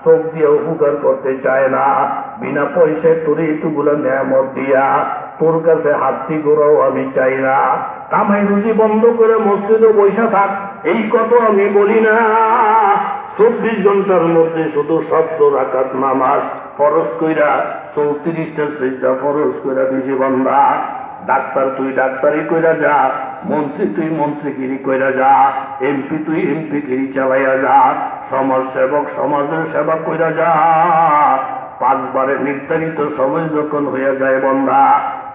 চোখ দিয়ে উপকার করতে চায় না, বিনা পয়সায় তোর এইটুকুলা নেয়ামত দিয়া তোর কাছে হাতটি গোড়াও আমি চাই না। কামাই রুজি বন্ধ করে মসজিদে বৈশা থাক, এই কথা আমি বলি না। 24 ঘন্টার মধ্যে শুধু 17 রাকাত নামাজ ফরজ কইরা 34টা সিজদা ফরজ কইরা দিছি বান্দা। ডাক্তার তুই ডাক্তারি কইরা যা, মন্ত্রী তুই মন্ত্রীগিরি কইরা যা, এমপি তুই এমপিগিরি চালাইয়া যা, সমাজ সেবক সমাজের সেবা কইরা যা। 5 বারের নির্ধারিত সময় যখন হইয়া যায় বান্দা,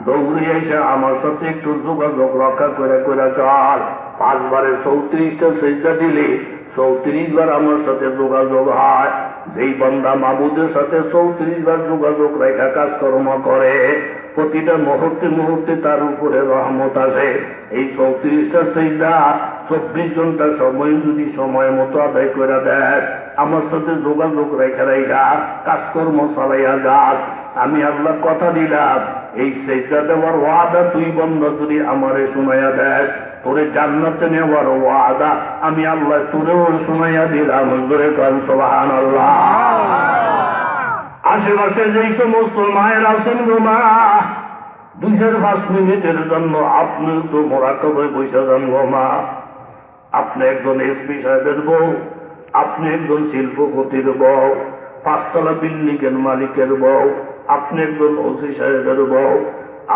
দৌড়ে এসে আমার সাথে একটু যোগাযোগ রক্ষা করে কইরা চল। 5 বারে 34টা সিজদা দিলে 34 বার আমার সাথে যোগাযোগ হয়। যেই বান্দা মাবুদের সাথে 34 বার যোগাযোগ রেখা কাজকর্ম করে, প্রতিটা মুহূর্তে মুহূর্তে তার উপরে রহমত আসে। এই 34টা সিজদা 24 ঘন্টা সময় যদি সময় মতো আদায় করে দেয়, আমার সাথে যোগাযোগ রেখা রেখা কাজকর্ম চালাইয়া যাস, আমি আল্লাহ কথা দিলাম এই সিজদা দেওয়ার ওয়াদা তুই বন্ধ যদি আমারে শোনাইয়া দেয়, তোরে জান্নাতে নেওয়ার ওয়াদা আমি আল্লাহ তোরেও শোনাইয়া দিলাম। জোরে কান সুবহানাল্লাহ। আশেপাশে যেই সমস্ত মায়ের আছেন গো মা, 2-5 মিনিটের জন্য আপনি তো মোরাকাবায় বসে যান গো মা। আপনি একজন এসপি সাহেবের বউ, আপনি একজন শিল্পপতির বউ, 5 তলা বিল্ডিং এর মালিকের বউ, আপনি একজন ওসি সাহেবের বউ।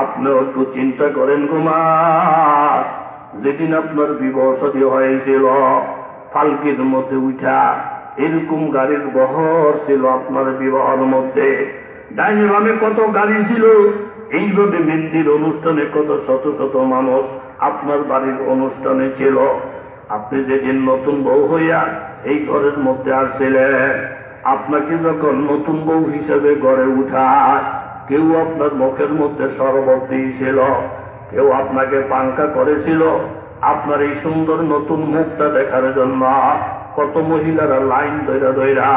আপনিও একটু চিন্তা করেন গো মা, যেদিন আপনার বিবাহ শাদী হয়েছিল, পালকির মধ্যে উঠা এরকম গাড়ির বহর ছিল আপনার বিবাহের মধ্যে। ডাইনে বামে কত গাড়ি ছিল, এইভাবে মেহেন্দির অনুষ্ঠানে কত শত শত মানুষ আপনার বাড়ির অনুষ্ঠানে ছিল। আপনি যেদিন নতুন বউ হইয়া এই ঘরের মধ্যে আসছিলেন, আপনাকে যখন নতুন বউ হিসেবে ঘরে উঠায়, কেউ আপনার মুখের মধ্যে শরবত দিয়েছিল, কেউ আপনাকে পাঙ্কা করেছিল। আপনার এই সুন্দর নতুন মুখটা দেখার জন্য কত মহিলারা লাইন ধইরা ধইরা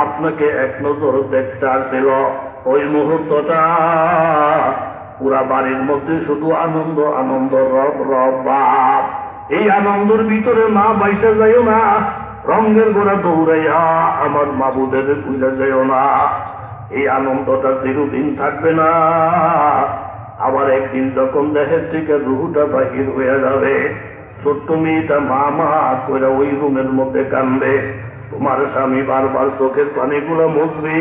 আপনাকে এক নজর দেখতে আসছিল। ওই মুহূর্তটা পুরা বাড়ির মধ্যে শুধু আনন্দ আনন্দ, রব রব বাপ। এই আনন্দের ভিতরে মা বাইসা যাইও না, রঙের গোড়া দৌড়াইয়া আমার মাবুদের ভুলে যাইও না। এই আনন্দটা চিরদিন থাকবে না। আবার একদিন যখন দেহের থেকে রুহুটা বাহির হয়ে যাবে, ছোট্ট মেয়েটা মা মা করে ওই রুমের মধ্যে কান্দে। তোমার স্বামী বারবার চোখের পানিগুলো মুছবে।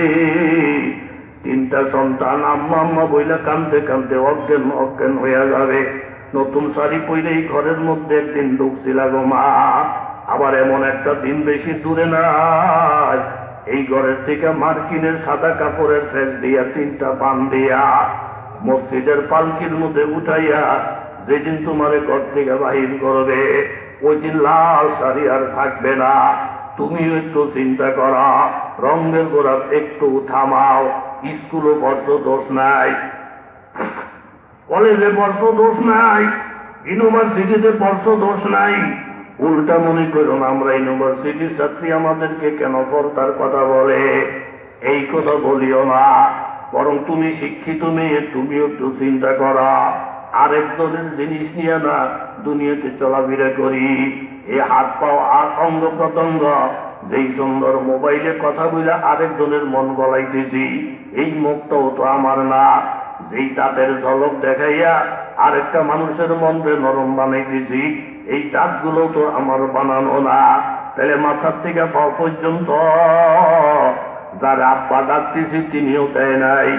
3টা সন্তান আম্মা আম্মা বইলা কান্দতে কান্দতে অজ্ঞান অজ্ঞান হয়ে যাবে। নতুন শাড়ি পরে এই ঘরের মধ্যে একদিন ঢুকছিল গো মা। আবার এমন একটা দিন বেশি দূরে নাই, এই ঘরের থেকে মার্কিনের সাদা কাপড়ের ফেস দিয়া 3টা পান দিয়া মসজিদের পালকির মধ্যে উঠাইয়া যেদিন তোমারে ঘর থেকে বাহির করবে, ওই দিন লাল শাড়ি আর থাকবে না। তুমি একটু চিন্তা করা, রঙের গোড়া একটু থামাও। স্কুলও বর্ষ দোষ নাই, কলেজে বর্ষ দোষ নাই, ইউনিভার্সিটিতে বর্ষ দোষ নাই। উল্টা মনে করুন আমরা ইউনিভার্সিটির ছাত্রী, আমাদেরকে কেন পর্দার কথা বলে? এই কথা বলিও না, বরং তুমি শিক্ষিত মেয়ে, তুমি একটু চিন্তা করা। আরেকজনের জিনিস নিয়ে না দুনিয়াতে চলাফেরা করি। এই হাত পাও আর অঙ্গ প্রত্যঙ্গ, যেই সুন্দর মোবাইলে কথা বলে আরেকজনের মন গলাইতেছি, এই মুখটাও তো আমার না। যেই দাঁতের ঝলক দেখাইয়া আরেকটা মানুষের মনকে নরম বানাইতেছি, এই দাঁতগুলো তো আমার বানানো না। তাহলে মাথার থেকে পা পর্যন্ত যারা আব্বা ডাকতেছি তিনিও দেয় নাই,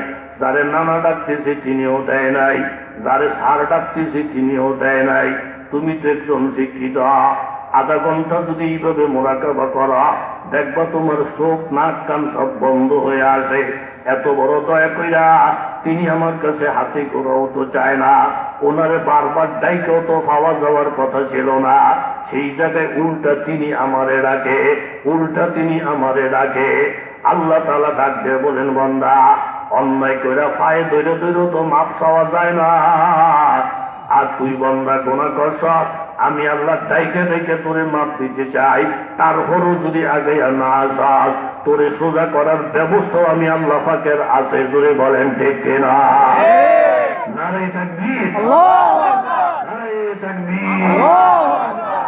যারে নানা ডাকতেছি তিনিও দেয় নাই, যারে সার ডাকতেছি তিনিও দেয় নাই। তুমি তো একজন শিক্ষিত, আধা ঘন্টা যদি এইভাবে মোরাকাবা করা, দেখবা তোমার চোখ নাক কান সব বন্ধ হয়ে আসে। এত বড় দয়া কইরা তিনি আমার কাছে হাতে করাও তো চায় না, ওনারে বারবার ডাইকেও তো পাওয়া যাওয়ার কথা ছিল না। সেই জায়গায় উল্টা তিনি আমারে ডাকে, উল্টা তিনি আমারে ডাকে। আল্লাহ তাআলা ডাক দিয়ে বলেন, বান্দা অন্যায় কইরা পায়ে ধরে ধরে তো মাপ চাওয়া যায় না। আর তুই বান্দা গুনাহ করছ, আমি আল্লাহ ডাইকে ডাইকে তোরে মাপ দিতে চাই। তারপরও যদি আগে না আসাস, তোরে সোজা করার ব্যবস্থা আমি আল্লাহ পাকের আছে। জোরে বলেন ঠিক কিনা? নারে তাকবীর, আল্লাহু আকবার, নারে তাকবীর, আল্লাহু আকবার।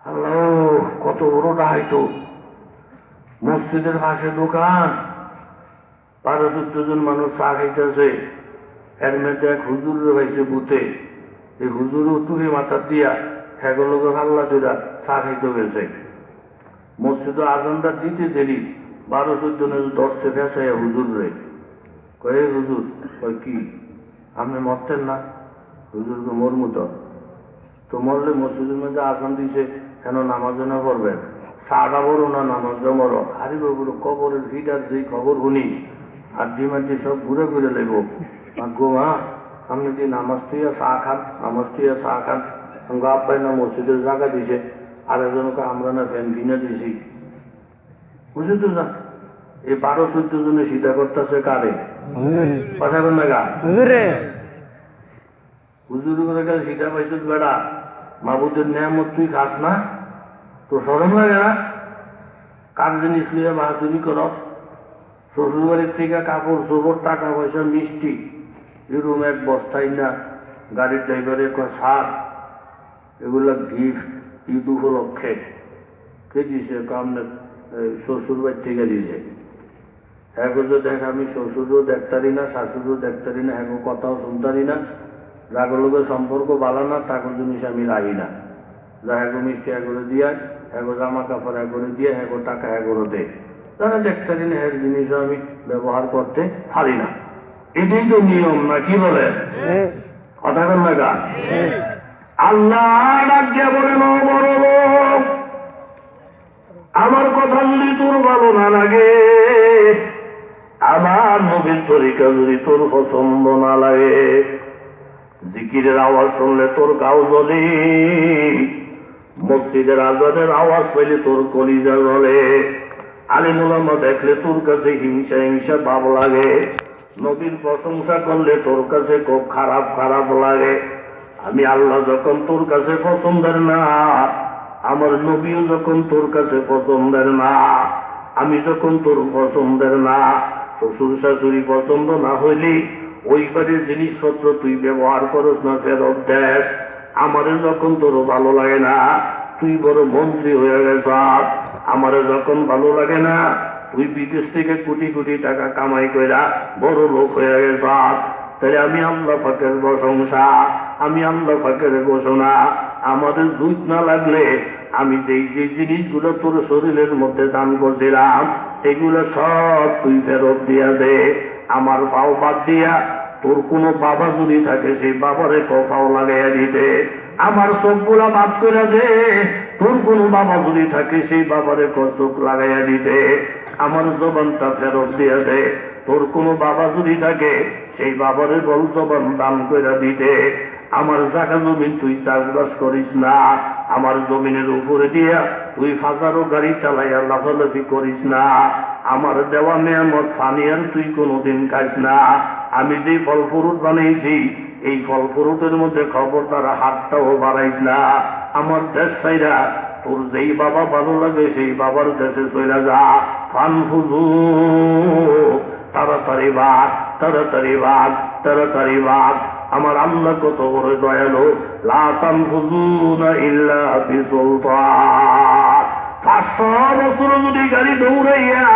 আল্লাহ কত বড় ডাইতো। মসজিদের পাশে দোকান, 12-14 জন মানুষ চা খাইতেছে। এর মধ্যে এক হুজুর হয়েছে বুথে, এই হুজুরও টুহি মাথা দিয়া সেগুলোকে হাল্লা দিয়া চা খাইতে গেছে। মসজিদে আজানটা দিতে দেরি, 12-14 জনের ধরছে ফেসাইয়া হুজুর রে, কয়ে হুজুর, কয় কি আপনি মরতেন না? হুজুরকে মরমু তো মরলে মসজিদের মধ্যে আজান দিছে, কেন নামাজও না পড়বেন? চাটা বড় না নামাজও বড়? আরে বাবু কবরের ভিটার যেই খবর শুনি আর ডিমান্ডি সব ঘুরে ঘুরে লেব। গো মা, আপনি যে নামাজ তুইয়া চা খান, নামাজ তুইয়া চা খান। আব্বাই না মসজিদের জায়গা দিছে, আর একজনকে আমরা না ফ্যান কিনে দিছি। বুঝলি তো না, এই 12-14 জনে সিধা করতেছে কারে? কথা কন না গা হুজুর করে গেলে সিধা পাইছ বেড়া, মাহবুদের নিয়ামত তুই খাস না? তো সরম লাগে না? কার জিনিস নিয়ে বাহাদুরি কর? শ্বশুর বাড়ির থেকে কাপড় চোপড়, টাকা পয়সা, মিষ্টি এরকম এক বস্তাই না গাড়ির ড্রাইভারে সার, এগুলা গিফট ঈদ উপলক্ষে কে দিছে? আপনার শ্বশুর বাড়ি থেকে দিয়েছে। হ্যাঁ যে দেখ, আমি শ্বশুরও দেখতারি না, শাশুড়ও দেখতারি না, হ্যাঁ কথাও শুনতারি না, যাগর লোকের সম্পর্ক ভালো না তাগর জিনিস আমি রাখি না। যা হ্যাঁ মিষ্টি করে দিয়া, হ্যাঁ জামা কাপড় করে দিয়ে, হ্যাঁ টাকা হ্যাঁ দে, যারা দেখতারি না হ্যাঁ জিনিসও আমি ব্যবহার করতে পারি না। এটাই তো নিয়ম, না কি বলে? কথা কন না গা? আল্লাহ ডাক দিয়া বলেন, ও বড় লোক, আমার কথা যদি তোর ভালো না লাগে, আমার নবীর তরিকা যদি তোর পছন্দ না লাগে, জিকিরের আওয়াজ শুনলে তোর গাও জ্বলে, মসজিদের আজানের আওয়াজ পেলে তোর কলিজা জ্বলে, আলিম ওলামা দেখলে তোর কাছে হিংসা হিংসা ভাব লাগে, নবীর প্রশংসা করলে তোর কাছে খুব খারাপ খারাপ লাগে। আমি আল্লাহ যখন তোর কাছে পছন্দের না, আমার নবীও যখন তোর কাছে পছন্দের না, আমি যখন তোর পছন্দের না, শ্বশুর শাশুড়ি পছন্দ না হইলে ওই বাড়ির জিনিসপত্র তুই ব্যবহার করস না, ফেরত দেশ। আমারে যখন তোর ভালো লাগে না, তুই বড় মন্ত্রী হয়ে গেছ। আমারে যখন ভালো লাগে না, তুই বিদেশ থেকে কোটি কোটি টাকা কামাই কইরা বড় লোক হয়ে গেছ। তাহলে আমি আল্লাহ পাকের প্রশংসা, আমি আল্লাহ পাকের ঘোষণা, আমাদের দুধ না লাগলে আমি যেই যে জিনিসগুলো তোর শরীরের মধ্যে দান করছিলাম এগুলো সব তুই ফেরত দিয়া দে। আমার পাও বাদ দিয়া তোর কোনো বাবা যদি থাকে সেই বাবারে পাও লাগাইয়া দিতে। আমার চোখগুলা বাদ করে দে, তোর কোনো বাবা যদি থাকে সেই বাবারে চোখ লাগাইয়া দিতে। আমার জবানটা ফেরত দিয়া দে, তোর কোনো বাবা যদি থাকে সেই বাবারে বল জবান দান করে দিতে। আমার জায়গা জমিন তুই চাষবাস করিস না, আমার জমিনের উপরে দিয়া তুই হাজারো গাড়ি চালাইয়া লাফালাফি করিস না, আমার দেওয়া নেয়ামত ফানিয়ার তুই কোনোদিন খাইস না। আমি যে ফল ফ্রুট বানাইছি এই ফল ফ্রুটের মধ্যে খবরদার হাতটাও বাড়াইস না। আমার দেশ চাইরা তোর যেই বাবা ভালো লাগে সেই বাবার দেশে চলে যা। ফানফুজু, তাড়াতাড়ি বাদ, তাড়াতাড়ি বাদ, তাড়াতাড়ি বাদ। আমার আল্লাহ কত বড় দয়ালু, লা তানফুজুনা ইল্লা বিসুলতান। 500 বছর যদি গাড়ি দৌড়াইয়া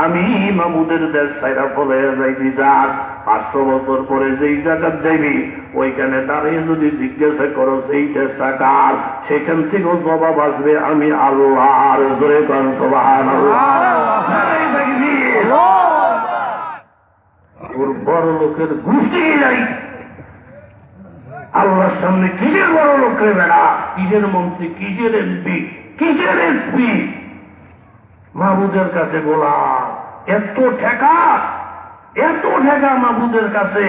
আমি মাহমুদের দেশ ছাইরা ফলে যাইবি যার, 500 বছর পরে যেই জায়গা যাইবি ওইখানে দাঁড়িয়ে যদি জিজ্ঞাসা করো সেই দেশটা কার, সেখান থেকেও জবাব আসবে আমি আল্লাহর। জোরে কোন সুবহানাল্লাহ। ওর বড় লোকের গোষ্ঠী নাই আল্লাহর সামনে কিসের বড় লোকের বেড়া, কিসের মন্ত্রী, কিসের এমপি, কিসের এসপি, মাহবুদের কাছে গোলাম। এত ঠেকা, এত ঠেকা মাহবুদের কাছে,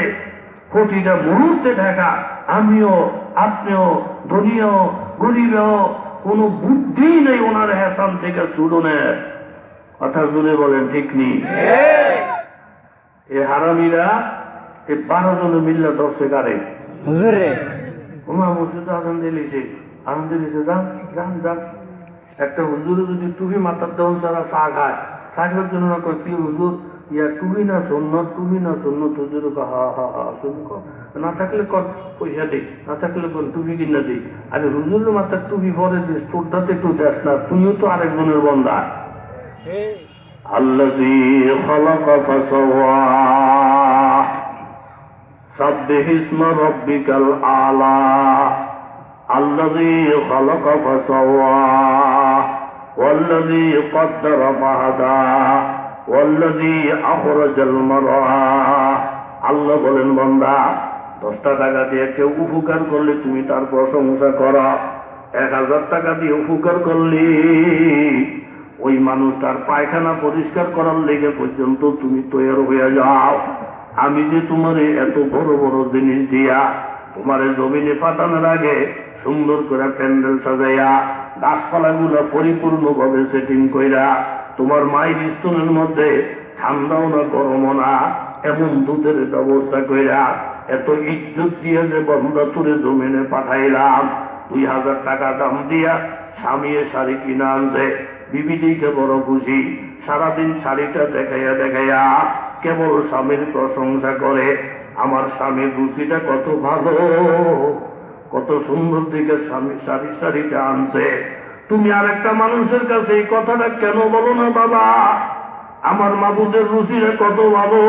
প্রতিটা মুহূর্তে ঠেকা। আমিও আপনিও ধনীও গরিবেও কোনো বুদ্ধি নেই ওনার হেসান থেকে ছুড়নের কথা জুড়ে বলেন ঠিক নেই। এ হারামিরা এ 12 জনে মিল্লা ধরছে কারে? মসজিদে আজান দিয়েছে, আজান দিয়েছে, যান যান যান। একটা হুজুরে যদি টুপি মাথার দেওয়ান তারা চা খায়, চা খাওয়ার জন্য না কয় কি হুজুর ইয়া টুপি না সুন্নত, টুপি না সুন্নত। হুজুর হা হা হা শুনি না থাকলে কর পয়সা দিই, না থাকলে কোন টুপি কিনা দিই। আরে হুজুরের মাথার টুপি পরে দিস, তোরটাতে একটু দেশ না, তুইও তো আরেকজনের বন্ধা। الذي خلق فسوى سبح اسم ربك الأعلى الذي خلق فسوى والذي قدر فهدى والذي أخرج المرعى আল্লাহ বলেন বান্দা 10টা টাকা দিয়ে কেউ উপকার করলে তুমি তার প্রশংসা করো 1000 টাকা দিয়ে উপকার করলে ওই মানুষটার পায়খানা পরিষ্কার করার লেগে পর্যন্ত তুমি তৈরি হয়ে যাও আমি যে তোমারে এত বড় বড় জিনিস দিয়া তোমারে জমিনে পাঠানোর আগে সুন্দর করে প্যান্ডেল সাজাইয়া গাছপালাগুলো পরিপূর্ণভাবে সেটিং কইরা তোমার মায়ের স্তনের মধ্যে ঠান্ডাও না গরমও না এমন দুধের ব্যবস্থা কইরা এত ইজ্জত দিয়ে যে বন্ধা তুলে জমিনে পাঠাইলাম 2000 টাকা দাম দিয়া স্বামী শাড়ি কিনা আনছে বিবিদিকে বড় খুশি সারাদিন শাড়িটা দেখাইয়া দেখাইয়া কেবল স্বামীর প্রশংসা করে আমার স্বামীর রুচিটা কত ভালো কত সুন্দর দিকে স্বামী শাড়িটা আনছে তুমি আর একটা মানুষের কাছে এই কথাটা কেন বলো না বাবা আমার মাবুদের রুচিটা কত ভালো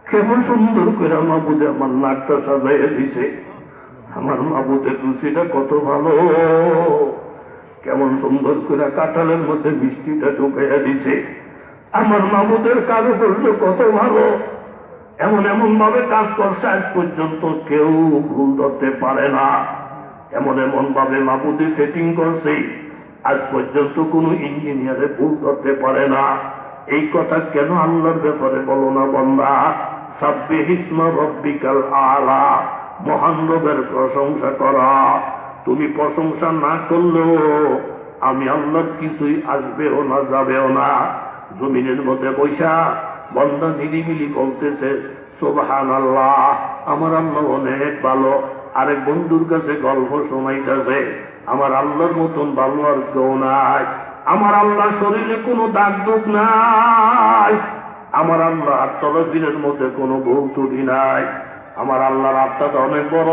কেমন সুন্দর করে মাবুদে আমার নাকটা সাজাইয়া দিছে আমার মাবুদের রুচিটা কত ভালো কেমন সুন্দর করে কাঁঠালের মধ্যে মিষ্টিটা ঢুকাইয়া দিছে আমার মাবুদের কারুকার্য কত ভালো এমন এমন ভাবে কাজ করছে আজ পর্যন্ত কেউ ভুল ধরতে পারে না এমন এমন ভাবে মাবুদি সেটিং করছে আজ পর্যন্ত কোনো ইঞ্জিনিয়ারে ভুল ধরতে পারে না এই কথা কেন আল্লাহর ব্যাপারে বলো না বান্দা সাব্বিহ ইসমা রাব্বিকাল আলা মহান রবের প্রশংসা করা তুমি প্রশংসা না করলেও আমি আল্লাহর কিছুই আসবেও না যাবেও না জমিনের মধ্যে বৈশা বন্দা নিরিবিলি বলতেছে সুবহানাল্লাহ আমার আল্লাহ অনেক ভালো আরেক বন্ধুর কাছে গল্প শোনাইতেছে আমার আল্লাহর মতন ভালো আর কেউ নাই আমার আল্লাহ শরীরে কোনো দাগ দুঃখ নাই আমার আল্লাহ চলাফেরার মধ্যে কোনো ভুল ত্রুটি নাই আমার আল্লাহর আত্মাটা অনেক বড়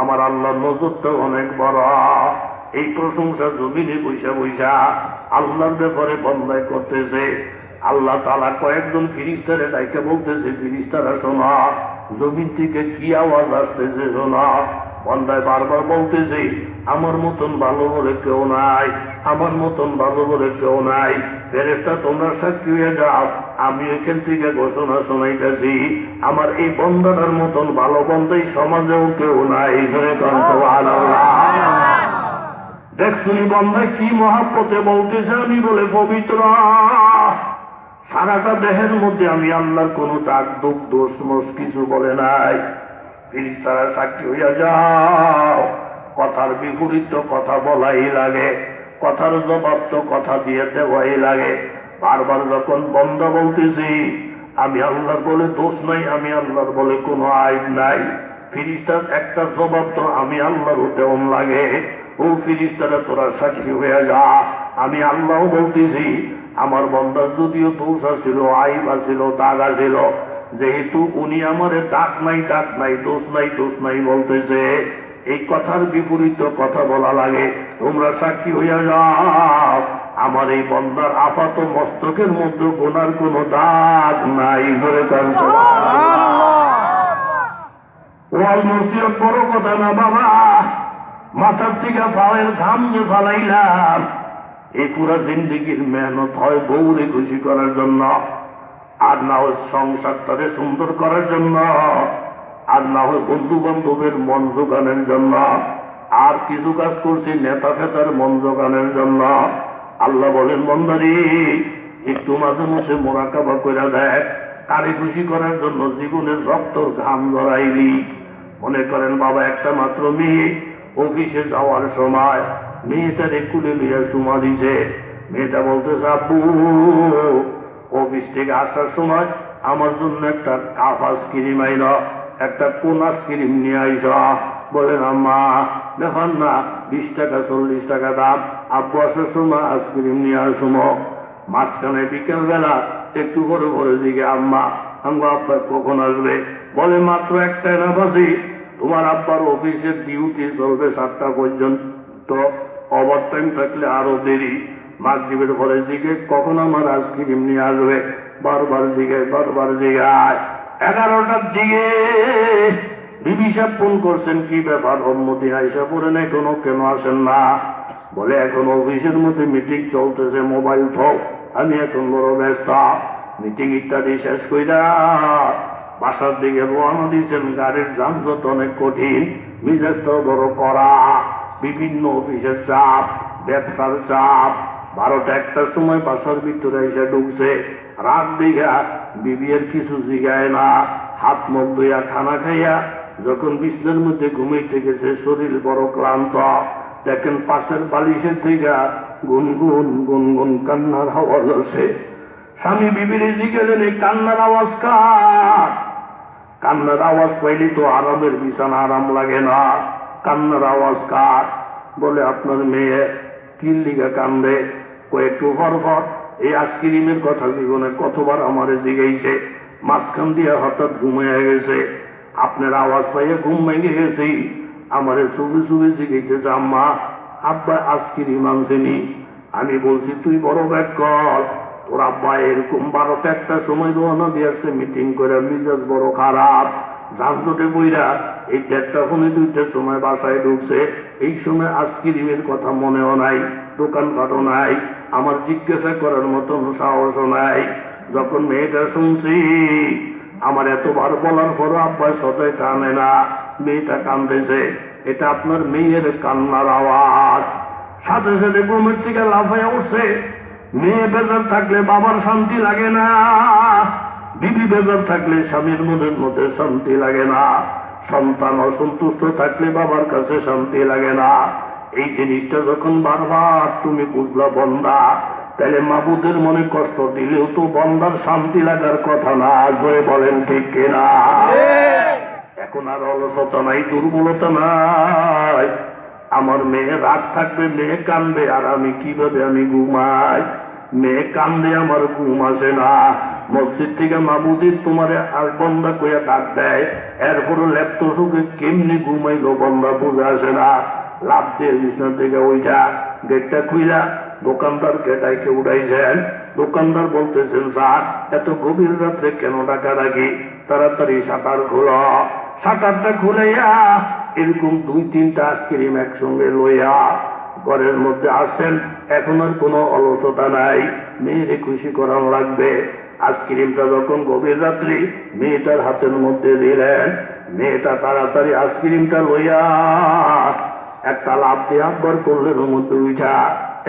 আমার আল্লাহর নজরটা অনেক বড় এই প্রশংসা জমিনে বৈশা বৈশা আল্লাহর ব্যাপারে বন্দায় করতেছে আল্লাহ তাআলা কয়েকজন ফেরেশতারে ডাইকে বলতেছে ফেরেশতারা শোনা জমিন থেকে কি আওয়াজ আসতেছে শোনা বন্দায় বারবার বলতেছে আমার মতন ভালো বলে কেউ নাই আমার মতন ভালো বলে কেউ নাই ফেরেশতা তোমরা সাক্ষী হয়ে যাও আমি এখান থেকে ঘোষণা শোনাইতেছি আমার এই বন্দাটার মতন ভালো বন্দাই সমাজেও কেউ নাই ধরে সুবহানাল্লাহ দেখছুনি বন্দায় কি মহাব্বতে বলতেছে আমি বলে পবিত্র সারাটা দেহের মধ্যে আমি আল্লাহর কোন দাগ দুঃখ দোষ মোষ কিছু বলে নাই ফেরেশতারা সাক্ষী হইয়া যাও কথার বিপরীত কথা বলাই লাগে কথার জবাব তো কথা দিয়ে দেওয়াই লাগে বারবার যখন বন্ধ বলতেছি আমি আল্লাহর বলে দোষ নাই আমি আল্লাহর বলে কোনো আইব নাই ফেরেশতার একটা জবাব তো আমি আল্লাহর দেওয়ান লাগে ও ফেরেশতারা তোরা সাক্ষী হয়ে যা আমি আল্লাহ বলতেছি আমার বন্দার যদিও দোষ আছিল আইব আছিল দাগ আছিল যেহেতু উনি আমারে দাগ নাই দোষ নাই বলতেছে এই কথার বিপরীত কথা বলা লাগে তোমরা সাক্ষী হইয়া যাও আমার এই বন্দার আপাত মস্তকের মধ্যে গুনার কোনো দাগ নাই ধরে ওয়াল নসিহত বড় কথা না বাবা মাথার থেকে পায়ের ঘাম যে ফালাইলাম এই পুরা জিন্দিগির মেহনত হয় বউরে খুশি করার জন্য আর না হয় সংসারটাকে সুন্দর করার জন্য আর না হয় বন্ধু বান্ধবের মন জোগানোর জন্য আর কিছু কাজ করছি নেতা ফেতার মন জোগানোর জন্য আল্লাহ বলেন বন্দারি একটু মাঝে মধ্যে মোরাকাবা করে দেখ কারি খুশি করার জন্য জীবনের রক্তর ঘাম জড়াইলি মনে করেন বাবা একটা মাত্র মেয়ে অফিসে যাওয়ার সময় মেয়েটারে কুলে নিয়ে চুমা দিছে মেয়েটা বলতেছে আব্বু অফিস থেকে আসার সময় আমার জন্য একটা কাপ আইসক্রিম আইল একটা কোন আইসক্রিম নিয়ে আইস বলেন আম্মা দেখুন না 20 টাকা 40 টাকা দাম আব্বু আসার সময় আইসক্রিম নিয়ে আসুম মাঝখানে বিকেল বেলা একটু করে করে দিকে আম্মা আব্বা কখন আসবে বলে মাত্র 1টা না বাজে তোমার আব্বার অফিসের ডিউটি চলবে 7টা পর্যন্ত ওভার টাইম থাকলে আরো দেরি মাগরিবের পরে জিগে কখন আমার আইসক্রিম নিয়ে আসবে, বারবার জিগায়। 11টার দিকে বিবি সাহেব ফোন করছেন, কি ব্যাপার অন্যদিন আইসা পড়েন, এখনো কেন আসেন না? বলে এখন অফিসের মধ্যে মিটিং চলতেছে, মোবাইল থাক, আমি এখন বড় ব্যস্ত। মিটিং ইত্যাদি শেষ কইরা বাসার দিকে রওনা দিয়েছেন। গাড়ির যানজট অনেক কঠিন, মিজাজটাও বড় কড়া, বিভিন্ন অফিসের চাপ, ব্যবসার চাপ। 12টা 1টার সময় বাসার ভিতরে এসে ঢুকছে। রাত দিঘা বিবির কিছু জিগায় না, হাত মুখ ধুইয়া খানা খাইয়া যখন বিছনার মধ্যে ঘুমাইতে গেছে, শরীর বড় ক্লান্ত। দেখেন পাশের বালিশের থেকে গুনগুন গুনগুন কান্নার আওয়াজ আছে। স্বামী বিবির জিগেলেন, এই কান্নার আওয়াজ কার? কান্নার আওয়াজ পাইলে তো আরামের বিছানা আরাম লাগে না, কান্নার আওয়াজ কার? বলে আপনার মেয়ে। কি লিগা কান্দে? একটু পর এই আইসক্রিমের কথা জীবনে কতবার আমারে জিগাইছে, মাঝখান দিয়ে হঠাৎ ঘুমিয়ে গেছে, আপনার আওয়াজ পাইয়া ঘুম ভেঙে গেছি। আমারে চুপি চুপি জিগাইতেছে, আম্মা আব্বা আইসক্রিম আনছেনি? আমি বলছি তুই বড় ব্যাগ কর, তোর আব্বা এরকম 12টা 1টার সময় রওনা দিয়ে আসছে মিটিং করে, মিজাজ বড় খারাপ, যানজটে বইরা এই 1টা ফোনে 2টার সময় বাসায় ঢুকছে। এই সময় আইসক্রিমের কথা মনেও নাই, দোকানপাটও নাই, আমার জিজ্ঞাসা করার মতন সাহসও নাই। যখন মেয়েটা শুনছি, আমার এতবার বলার পরও আব্বা সদাই কানে না, মেয়েটা কান্দেছে, এটা আপনার মেয়ের কান্নার আওয়াজ। সাথে সাথে ঘুমের থেকে লাফাইয়া উঠছে। মেয়ে বেজার থাকলে বাবার শান্তি লাগে না, বিবি বেজার থাকলে স্বামীর মনের মধ্যে শান্তি লাগে না, সন্তান অসন্তুষ্ট থাকলে বাবার কাছে শান্তি লাগে না। এই জিনিসটা যখন বারবার তুমি বুঝলা বন্দা, তাহলে মাবুদের মনে কষ্ট দিলেও তো বন্দার শান্তি লাগার কথা না। জয় বলেন ঠিক কিনা? এখন আর অলসতা নাই, দুর্বলতা নাই। আমার মেয়ে রাগ থাকবে, মেয়ে কান্দে, আর আমি কিভাবে আমি ঘুমাই? মেয়ে কান্দে, আমার ঘুম আসে না। মসজিদ থেকে মাবুদির তোমারে আর বন্দা কইয়া ডাক দেয়, এরপরে লেপ্ত সুখে কেমনি ঘুমাইলো বন্দা বুঝে আসে না। লাভ দিয়ে বিছনা থেকে ওইটা গেটটা খুইলা দোকানদারকে ডাইকে উঠাইছেন। দোকানদার বলতেছেন, স্যার এত গভীর রাত্রে কেন ডাকাডাকি? তাড়াতাড়ি শাটার খোলা। শাটারটা খুলাইয়া এরকম 2-3টা আইসক্রিম একসঙ্গে লইয়া ঘরের মধ্যে আসেন। এখন আর কোনো অলসতা নাই, মেয়েরে খুশি করানো লাগবে। আইসক্রিমটা যখন গভীর রাত্রি মেয়েটার হাতের মধ্যে দিলেন, মেয়েটা তাড়াতাড়ি আইসক্রিমটা লইয়া একটা লাভ দিয়ে আব্বার করলেন মধ্যে উঠা।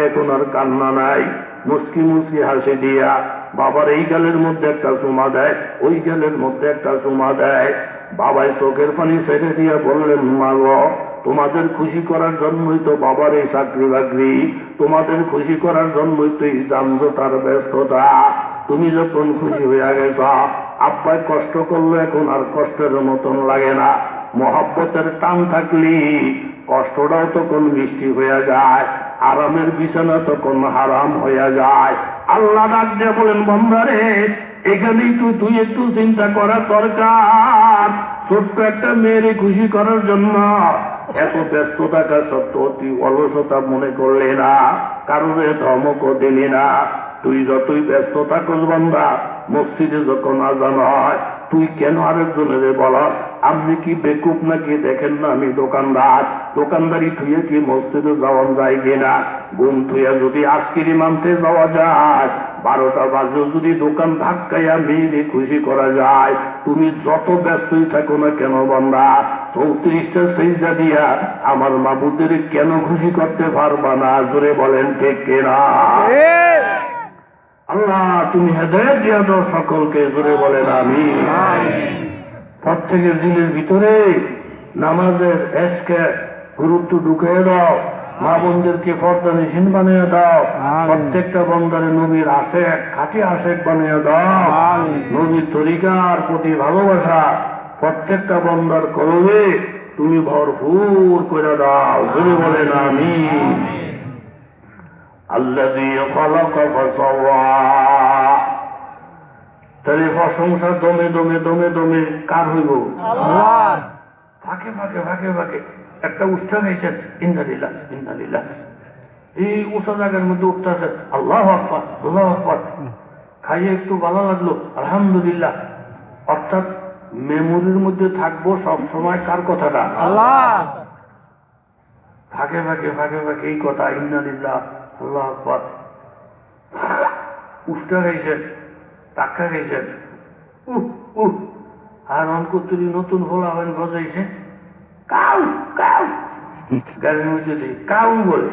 এখন আর কান্না নাই, মুসকি মুসকি হাসি দিয়া বাবার এই গালের মধ্যে একটা চুমা দেয়, ওই গালের মধ্যে একটা চুমা দেয়। বাবাই চোখের পানি ছেড়ে দিয়া বললেন, মা গো, তোমাদের খুশি করার জন্যই তো বাবার এই চাকরি বাকরি, তোমাদের খুশি করার জন্যই তো এই যানজটার ব্যস্ততা। তুমি যখন খুশি হইয়া গেছ, আব্বাই কষ্ট করলো, এখন আর কষ্টের মতন লাগে না। মহব্বতের টান থাকলি কষ্টটাও তখন মিষ্টি হইয়া যায়, আরামের বিছানা তখন হারাম হইয়া যায়। আল্লাহ ডাক দিয়ে বলেন, বান্দারে এখানেই তো তুই একটু চিন্তা করার দরকার। ছোট্ট একটা মেয়েরে খুশি করার জন্য এত ব্যস্ত থাকা সত্ত্বেও তুই অলসতা মনে করলে না, কারণে ধমকও দিলি না। তুই যতই ব্যস্ত থাকস বান্দা, মসজিদে যখন আজান হয় তুই কেন আরেকজনের বল, আপনি কি বেকুব নাকি? দেখেন না আমি দোকানদার, দোকানদারি থুয়ে কি মসজিদে যাওয়া যায় কিনা? ঘুম থুয়া যদি আইসক্রিম আনতে যাওয়া যায়, 12টা বাজে যদি দোকান ধাক্কাইয়া মেয়েরে খুশি করা যায়, তুমি যত ব্যস্তই থাকো না কেন বান্দা, 34টা সেজদা দিয়া আমার মাবুদের কেন খুশি করতে পারবা না? জোরে বলেন ঠিক কিনা? আল্লাহ তুমি হেদায়েত দিয়া দাও সকলকে, জোরে বলেন আমিন। প্রত্যেকের দিলের ভিতরে নামাজের এসকে গুরুত্ব ঢুকিয়ে দাও, মা বোনদেরকে পর্দা নিশিন বানিয়ে দাও, প্রত্যেকটা বন্দারে নবীর আশেক, খাঁটি আশেক বানিয়ে দাও। নবীর তরিকার প্রতি ভালোবাসা প্রত্যেকটা বন্দার কলবে তুমি ভরপুর করে দাও, জোরে বলেন আমিন। আল্লাযী খালাকা ফাসাওয়া। তাহলে প্রশংসা দমে দমে দমে দমে কার হইব? আল্লাহর। ফাঁকে ফাঁকে ফাঁকে ফাঁকে একটা উষ্ঠা গাইছেন, ইন্নালিল্লাহ ইন্নালিল্লাহ এই উঁচা জায়গার মধ্যে উঠতেছে, আল্লাহ আকবার আল্লাহ আকবার। খাইয়ে একটু ভালো লাগলো, আলহামদুলিল্লাহ। অর্থাৎ মেমোরির মধ্যে থাকবো সব সময় কার কথাটা? আল্লাহ। ভাগে ভাগে ভাগে ভাগে এই কথা, ইন্নালিল্লাহ আল্লাহ আকবার। উষ্টা খাইছেন, টাক্কা খাইছেন, আর অনকতুরি নতুন ভোলা হয়েন গজাইছে, কাউ কাউ গাড়ির মধ্যে দিই কাউ বলে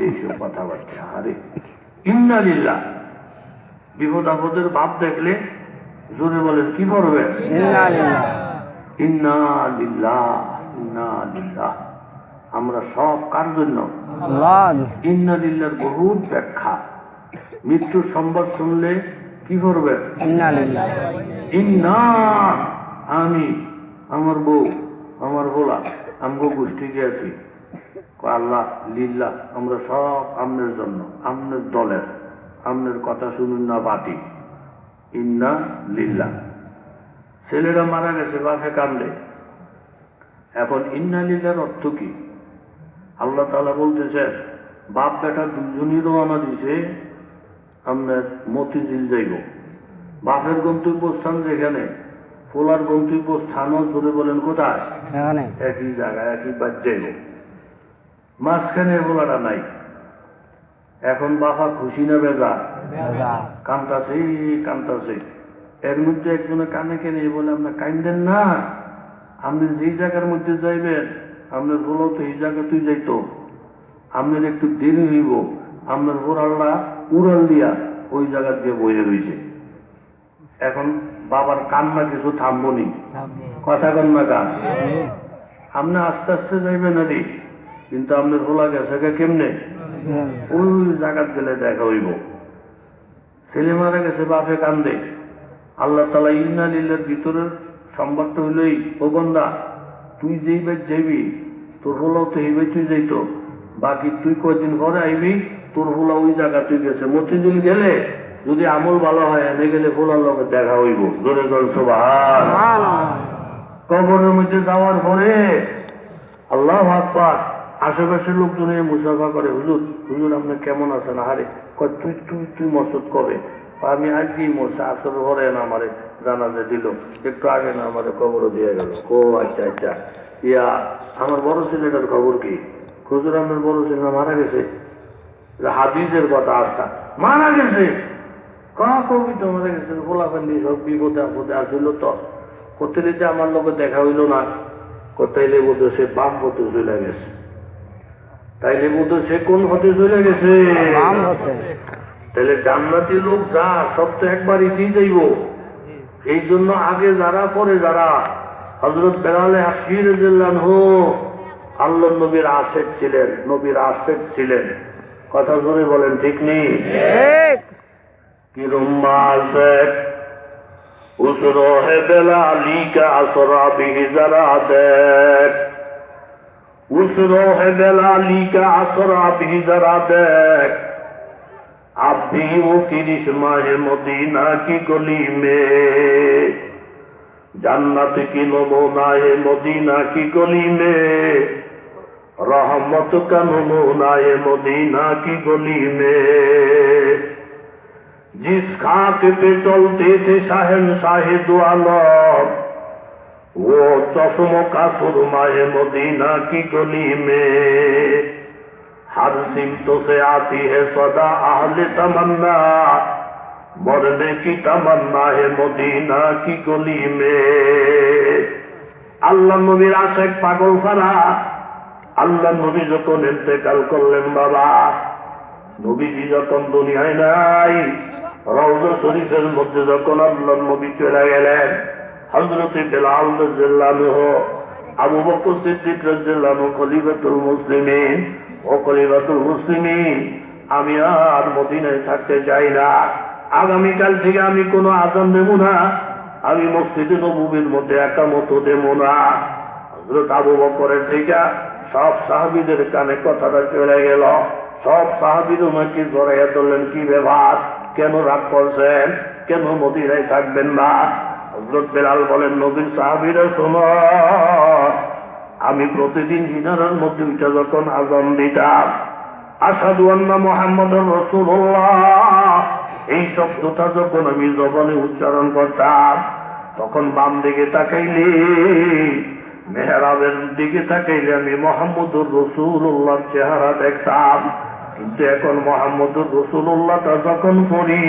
এইসব কথাবার্তা। আরে ইন্নালিল্লাহ। বিপদ আপদের ভাব দেখলে জোরে বলেন কি করবে? ইন্নালিল্লাহ ইন্নালিল্লাহ। আমরা সব কার জন্য? ইন্নালিল্লাহর বহুত ব্যাখ্যা। মৃত্যুর সংবাদ শুনলে কি করবে? ইন্না, আমি, আমার বউ, আমার ভোলা, আমগো গোষ্ঠী গিয়েছি আল্লাহ লিল্লাহ, আমরা সব আমনের জন্য, আমনের দলের, আমনের কথা শুনুন না বাটি। ইন্না লিল্লাহ। ছেলেরা মারা গেছে, বাপে কান্দে। এখন ইন্না লিল্লাহর অর্থ কি? আল্লাহ তাআলা বলতেছেন, বাপ বেটা দুজনই রওনা দিছে আপনার মতিঝিল যাইব। বাপের গন্তব্যস্থান যেখানে, পোলার গন্তব্যস্থানও জোরে বলেন কোথায়? একই জায়গায়, একই বাদ যাইব। মাঝখানে পোলাটা নাই। এখন বাবা খুশি না বেজা? কান্তাছে কান্তাছে। এর মধ্যে একজনে কানে কেনে বলে, আপনার কান্দেন না, আপনি যেই জায়গার মধ্যে যাইবেন আপনার বলো তো এই জায়গাতেই যাইতো, আপনার একটু দেরি হইব, আপনার বোরাল্লা উড়াল দিয়া ওই জায়গা দিয়ে বইয়ে রয়েছে। এখন বাবার কান্না কিছু থামবনি, কথা কন্যা গান। আপনি আস্তে আস্তে যাইবেন আরে, কিন্তু আপনার ভোলা গেছে কেমনে? ওই জায়গাত গেলে দেখা হইব। ছেলে মারা গেছে, বাপে কান্দে। আল্লাহ তাআলা ইন্না লিল্লাহর ভিতরের সংবাদটা হইলই, ও বান্দা তুই যেই বাই যাইবি, তোর ভোলাও তো এই বাই তুই যাইতো, বাকি তুই কয়দিন পরে আইবি, তোর ভোলা ওই জায়গা তুই গেছে। মতিঝিল গেলে যদি আমল ভালো হয়, এনে গেলে ভোলার লোকের দেখা হইব। জোরে জোরে সুবহান। কবরের মধ্যে যাওয়ার পরে আল্লাহু আকবার, আশেপাশের লোকজন মুসাফা করে, হুজুর হুজুর আপনি কেমন আছেন? আরে কয় তুই তুই তুই মসজিদ কবে? আমি আজকেই মরছে, আসর ঘরে না আমারে জানাজা দিল, একটু আগে না আমারে কবর দিয়ে গেল। ও আচ্ছা আচ্ছা, ইয়া আমার বড় ছেলেটার খবর কি? হুজুর আপনার বড় ছেলে মারা গেছে। হাদিসের কথা, আস্থা মারা গেছে। কবি তো মারা গেছে, ফোলাফান্ডি সব বিপদে আপদে আসিল তো, কোথায় যে আমার লোকে দেখা হইল না, কোথাইলে বোধ সে বাম হতে চলে গেছে। তাইলে বোধ সে কোন হতে চলে গেছে? তাহলে জান্নাতি লোক যা সব তো একবারই দিয়ে যাইব। এই জন্য আগে যারা পরে যারা, হযরত বেলালে হাবশী রাদিয়াল্লাহু আল্লাহর নবীর আশেক ছিলেন, নবীর আশেক ছিলেন। কথা জোরে বলেন, ঠিক নেই? কিরম আশেক उस रोहे बेलाली का असरा भी जरा देख, उस रोहे बेलाली का असरा भी जरा देख, अब भी वो किरिश्मा-ए मदीना की गली में, जन्नत की नमूना-ए मदीना की गली में, रहमत का नमूना-ए मदीना की गली में, जिस खाक पे चलते थे शहंशाह दो आलम, वो चश्मों का सुरमाए मदीना की गली में, हर सिमतों से आती है सदा अहले तमन्ना, मरने की तमन्ना है मदीना की गली में। আল্লাহ নবীর আশেক পাগল ফারা, আল্লাহ নবী যখন ইন্তেকাল করলেন বাবা, নবীজি যখন দুনিয়ায় নাই, রওজা শরীফের মধ্যে যখন আল্লাহর নবী চলে গেলেন, হযরত বেলাল রাদিয়াল্লাহু আনহু, আবু বকর সিদ্দিক রাদিয়াল্লাহু আনহু খলিফাতুল মুসলিমিন, ও খলিফাতুল মুসলিমিন, আমি আর মদিনায় থাকতে চাই না, আগামীকাল থেকে আমি কোনো আযান দেব না, আমি মসজিদে নববীর মধ্যে একামত দেব না। হযরত আবু বকরের থেকে সব সাহাবীদের কানে কথাটা চলে গেল। সব সাহাবীর ওনাকে জড়াইয়া ধরলেন, কি ব্যাপার, কেন রাগ করছেন, কেন মদিনায় থাকবেন না? হযরত বেলাল বলেন, নবীর সাহাবীরা শোনো, আমি প্রতিদিন মিনারের মধ্যে উঠে যখন আযান দিতাম, আশহাদু আন্না মুহাম্মাদুর রাসূলুল্লাহ এই শব্দটা যখন আমি জবানে উচ্চারণ করতাম, তখন বাম দিকে তাকাইলে, মেহরাবের দিকে তাকাইলে আমি মুহাম্মদুর রাসূলুল্লাহর চেহারা দেখতাম। কিন্তু এখন মুহাম্মদুর রাসূলুল্লাহটা যখন পড়ি,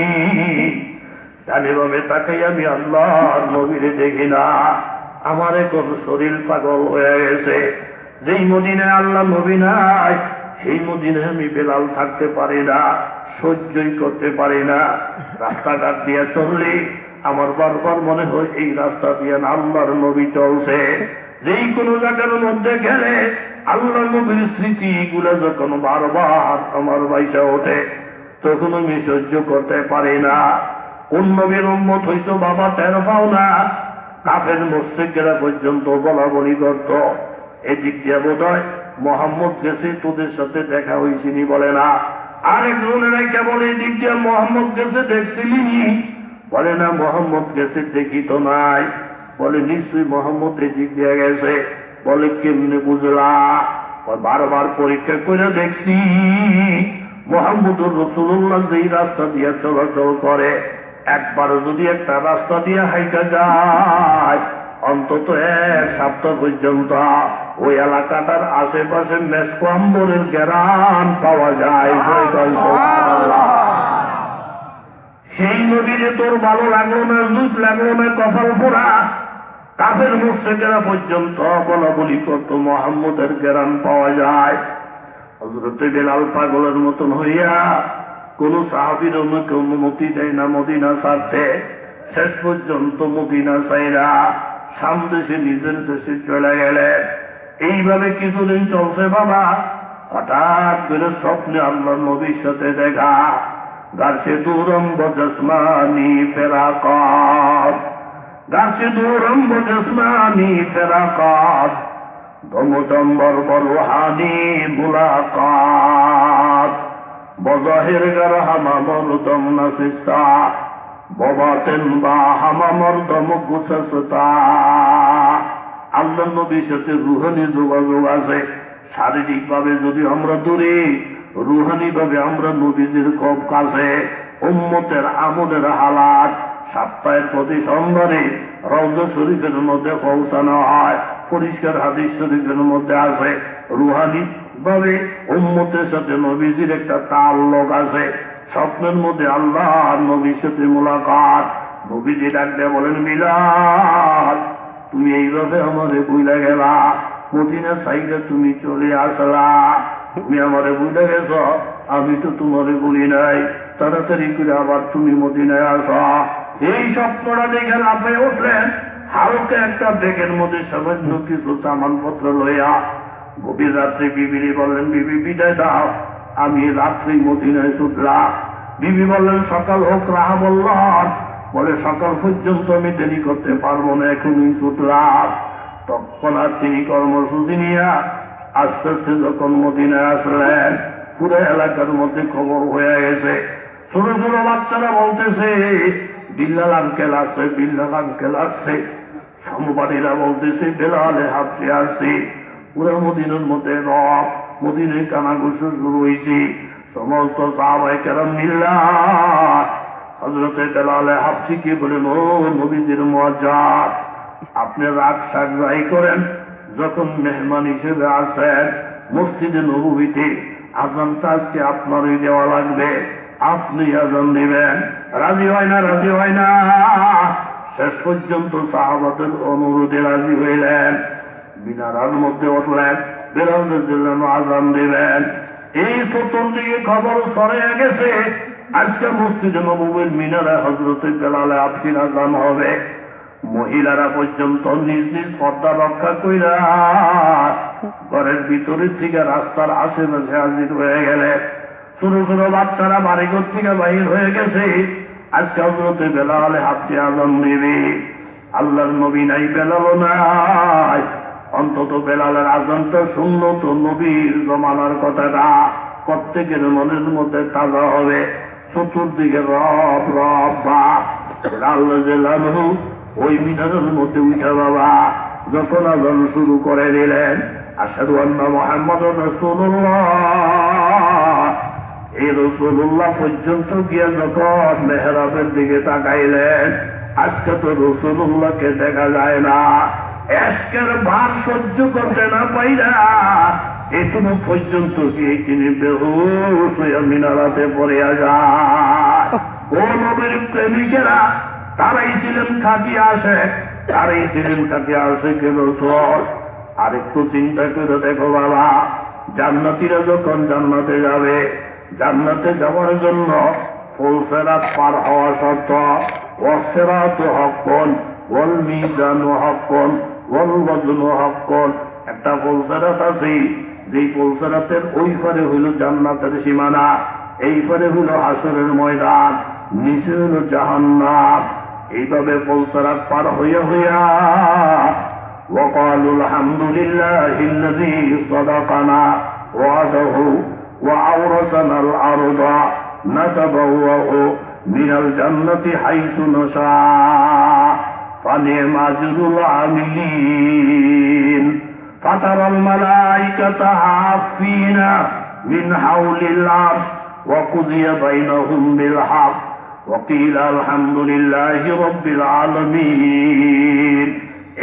ডানে বামে তাকাই আমি আল্লাহর নবীরে দেখি না। আমার এখন শরীর পাগল হয়ে গেছে। যেই মদিনায় আল্লাহ নবী নাই, সেই মদিনায় আমি বেলাল থাকতে পারি না, সহ্যই করতে পারি না। রাস্তাঘাট দিয়ে চললে আমার বারবার মনে হয় এই রাস্তা দিয়ে আল্লাহর নবী চলছে। যেই কোনো জায়গার মধ্যে গেলে আল্লাহ নবীর স্মৃতিগুলো যখন বারবার আমার বাইসা ওঠে, তখন আমি সহ্য করতে পারি না। কোন নবীর উম্মত হইছো বাবা টের পাও না? কাফের মুশরিকরা পর্যন্ত বলা বলি করত, এদিক দিয়ে বোধ হয় মোহাম্মদ গেছে, তোদের সাথে দেখা হয়েছিনি বলে না। আরেকজনেরা কেবল এদিক দিয়ে মোহাম্মদ গেছে দেখছিলি, বলে না মোহাম্মদ গেছে দেখি তো নাই। বলে নিশ্চয়ই মোহাম্মদ এদিক দিয়ে গেছে। বলে কেমনে বুঝলা? বারবার পরীক্ষা করে দেখছি, মুহাম্মদুর রাসূলুল্লাহ যেই রাস্তা দিয়ে চলাচল করে, একবার যদি একটা রাস্তা দিয়ে হাইটা যায়, অন্তত এক সপ্তাহ পর্যন্ত ওই এলাকাটার আশেপাশে মেসকো আম্বরের ঘেরান পাওয়া যায়। সেই নদীরে তোর ভালো লাগলো না, জুত লাগলো না, কপাল পোড়া। কাফের মুশরিকেরা পর্যন্ত বলা বলি করত মুহাম্মদের ঘেরান পাওয়া যায়। হযরত বেলাল পাগলের মতন হইয়া কোন সাহাবীর অনুমতি দেয় না মদিনা ছাড়তে। শেষ পর্যন্ত মদিনা ছাইরা সামদেশে নিজের দেশে চলে গেলেন। এইভাবে কিছুদিন চলছে বাবা। হঠাৎ করে স্বপ্নে আল্লাহ নবীর সাথে দেখা। গাছে দুরম্ব জসমানি ফেরাকাত, গাছে দুরম্ব জসমানি ফেরাকাত, দমদম্বর বরহানি মুলাকাত, বজাহের গার হামামর দম নাসিস্তা, ববাতেন বা হামামর দম গুসাসতা। আল্লাহ নবীর সাথে রুহানি যোগাযোগ আছে। শারীরিক ভাবে যদি আমরা দূরে, রুহানি ভাবে আমরা নবীদের খুব কাছে। উম্মতের আমলের হালাত সপ্তাহের প্রতি সোমবারে রওজা শরীফের মধ্যে পৌঁছানো হয়। পরিষ্কার হাদিস শরীফের মধ্যে আছে রুহানি ভাবে উম্মতের সাথে নবীজির একটা তাল্লুক আছে। স্বপ্নের মধ্যে আল্লাহ আর নবীর সাথে মুলাকাত। নবীজি ডাকতে বলেন, বিলাল তুমি এইভাবে আমারে বুইলা গেলা, মদিনা সাইডে তুমি চলে আসলা, তুমি আমারে বুইলা গেছ, আমি তো তোমারে বলি নাই, তাড়াতাড়ি করে আবার তুমি মদিনায় আসা। এই স্বপ্নটা দেখে লাফে উঠলেন। হালকা একটা ব্যাগের মধ্যে সামান্য কিছু সামানপত্র লইয়া গভীর রাত্রে বিবিরে বললেন, বিবি বিদায় দাও, আমি রাত্রি মদিনায় ছুটলাম। বিবি বললেন, সকাল হোক রাহা বললাম। বলে সকাল পর্যন্ত আমি দেরি করতে পারবো না, এখনই ছুটলাম। তৎক্ষণাৎ তিনি কর্মসূচি নিয়ে আস্তে আস্তে যখন মদিনায় আসলেন, পুরো এলাকার মধ্যে খবর হয়ে গেছে। ছোট ছোট বাচ্চারা বলতেছে, বিল্লাল আঙ্কেল আসছে, বিল্লাল আঙ্কেল আসছে। সমবাদীরা বলতেছে, বেলালে হাফসে আসছে। পুরো মদিনার মধ্যে রব, মদিনায় কানাঘুষো শুরু হয়েছে। সমস্ত সাহাবায়ে কেরাম মিল্লাত হযরতে বেলালে হাফসিকে বলেন, ও নবীজির মুআজ্জাব, আপনি রাগ সাগরাই করেন, যখন মেহমান হিসেবে আসেন মসজিদে নববীতে, আজানটা আজকে আপনারই দেওয়া লাগবে, আপনি আজান দিবেন। রাজি হয় না, রাজি হয় না। শেষ পর্যন্ত সাহাবাদের অনুরোধে রাজি হইলেন। মিনারার মধ্যে উঠলেন, বেলাল রাদিয়াল্লাহু আযান দিবেন। এই চতুর্দিকে খবর ছড়িয়ে গেছে, আজকে মসজিদে নববীর মিনারে হযরতে বেলালে হাফসির আযান হবে। মহিলারা পর্যন্ত নিজ নিজ পর্দা রক্ষা কইরা ঘরের ভিতরের থেকে রাস্তার আশেপাশে হাজির হয়ে গেলে। ছোট ছোট বাচ্চারা বাড়িঘর থেকে বাহির হয়ে গেছে। আজকে হযরতে বেলালে হাফসি আযান দিবে। আল্লাহর নবী নাই, বেলালও নাই। অন্তত বেলালের আযানটা শুনলো তো নবীর জমানার কথাটা প্রত্যেকের মনের মধ্যে তাজা হবে। চতুর্দিকে রব রব বা আল্লাহ ওই মিনারের মধ্যে উঠা বাবা যখন আযান শুরু করে দিলেন, আশহাদু আন্না মুহাম্মাদুর রাসূলুল্লাহ, এই রাসূলুল্লাহ পর্যন্ত গিয়ে যখন মেহরাবের দিকে তাকাইলেন, আজকে তো রাসূলুল্লাহকে দেখা যায় না। আজকের ভার সহ্য করতে না পাইরা এটুকু পর্যন্ত গিয়ে তিনি বেহুশ হইয়া মিনারাতে পড়িয়া যায়। ও নবীর প্রেমিকেরা, তারাই ছিলেন খাঁটি আশিক, তারাই ছিলেন খাঁটি আশিকের রাসূল। আর একটু চিন্তা করে দেখো বাবা, জান্নাতীরা যখন জান্নাতে যাবে, জান্নাতে যাওয়ার জন্য ফুলসিরাত পার হওয়া শর্ত। ওয়াসসিরাতু হাক্কুন ওয়াল মিজানু হাক্কুন ওয়াল ওয়াজনু হাক্কুন। একটা ফুলসিরাত আছে, যেই ফুলসিরাতের ওই পারে হইল জান্নাতের সীমানা, এই পারে হইল হাসরের ময়দান, নিচে হইল জাহান্নাম। এইভাবে ফুলসিরাত পার হইয়া হইয়া وقالوا الحمد لله الذي صدقنا وعده وأورثنا الأرض نتبوأ من الجنة حيث نشاء فنعم أجر العاملين فترى الملائكة حافين من حول العرش وقضي بينهم بالحق وقيل الحمد لله رب العالمين।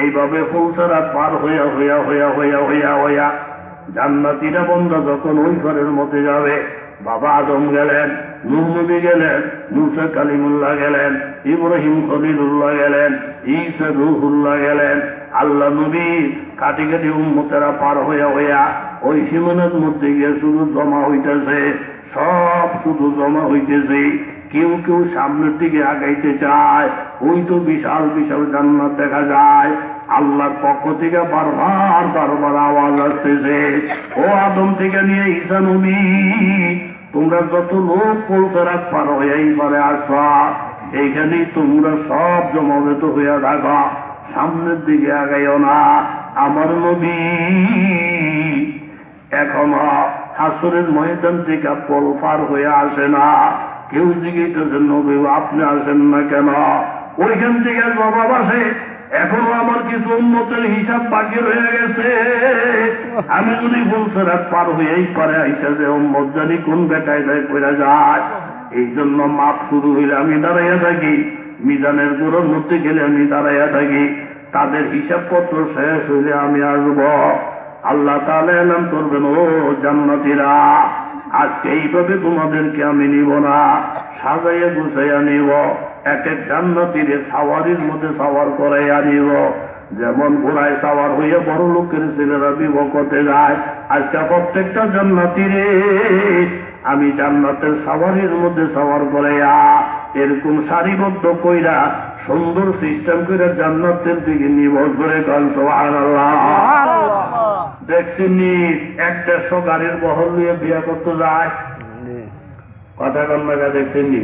এইভাবে ফুলসিরাত পার হইয়া হইয়া হইয়া হইয়া হইয়া হইয়া জান্নাতীরা বন্ধা যখন ওই ঘরের মধ্যে যাবে, বাবা আদম গেলেন, নূহ নবী গেলেন, মূসা কালিমুল্লাহ গেলেন, ইব্রাহিম খলিলুল্লাহ গেলেন, ঈসা রূহুল্লাহ গেলেন, আল্লাহ নবী কাটি কাটি উম্মতেরা পার হইয়া হইয়া ওই সীমানার মধ্যে গিয়ে শুধু জমা হইতেছে, সব শুধু জমা হইতেছে। কেউ কেউ সামনের দিকে আগাইতে চায়, ওই তো বিশাল বিশাল জান্নাত দেখা যায়। আল্লাহর পক্ষ থেকে বারবার বারবার আওয়াজ আসতেছে, ও আদম থেকে নিয়ে ঈসা নবী, তোমরা যত লোক ফুলসিরাত পার হয়ে এই পারে আসা, এইখানেই তোমরা সব জমাবেত হইয়া থাকা, সামনের দিকে আগাইও না। আমার নবী এখনো হাসরের ময়দান থেকে পল পার হয়ে আসে না। কেউ জিজ্ঞেসেন, নবী আপনি আসেন না কেন? ওইখান থেকে জবাব আসে, এখনো আমার কিছু উম্মতের হিসাব বাকি রয়ে গেছে। আমি যদি ফুলসিরাত পার হয়েই পারে আইসা যে উম্মত জানি কোন বেটায় যায় কইরা যায়। এই জন্য মাপ শুরু হইলে আমি দাঁড়াইয়া থাকি, মিজানের গোড়ার মধ্যে গেলে আমি দাঁড়াইয়া থাকি, তাদের হিসাবপত্র শেষ হইলে আমি আসব। আল্লাহ তাআলা এলান করবেন, ও জান্নাতীরা, আজকে এইভাবে তোমাদেরকে আমি নিব না, সাজাইয়া গুছাইয়া নিব। এক এক জান্নাতীর সাওয়ারির মধ্যে সাওয়ার করাইয়া নিব। যেমন ঘোড়ায় সাওয়ার হইয়া বড় লোকের ছেলেরা বিবাহ করতে যায়, আজকে প্রত্যেকটা জান্নাতীরে আমি জান্নাতের সাওয়ারির মধ্যে সাওয়ার করাইয়া এরকম সারিবদ্ধ কইরা সুন্দর সিস্টেম করে জান্নাতের দিকে নিব। করে কাল সুবহানাল্লাহ। দেখছিনি 100-150 গাড়ির বহর নিয়ে বিয়া করতে যায়, কথা কন্যা দেখছেনি?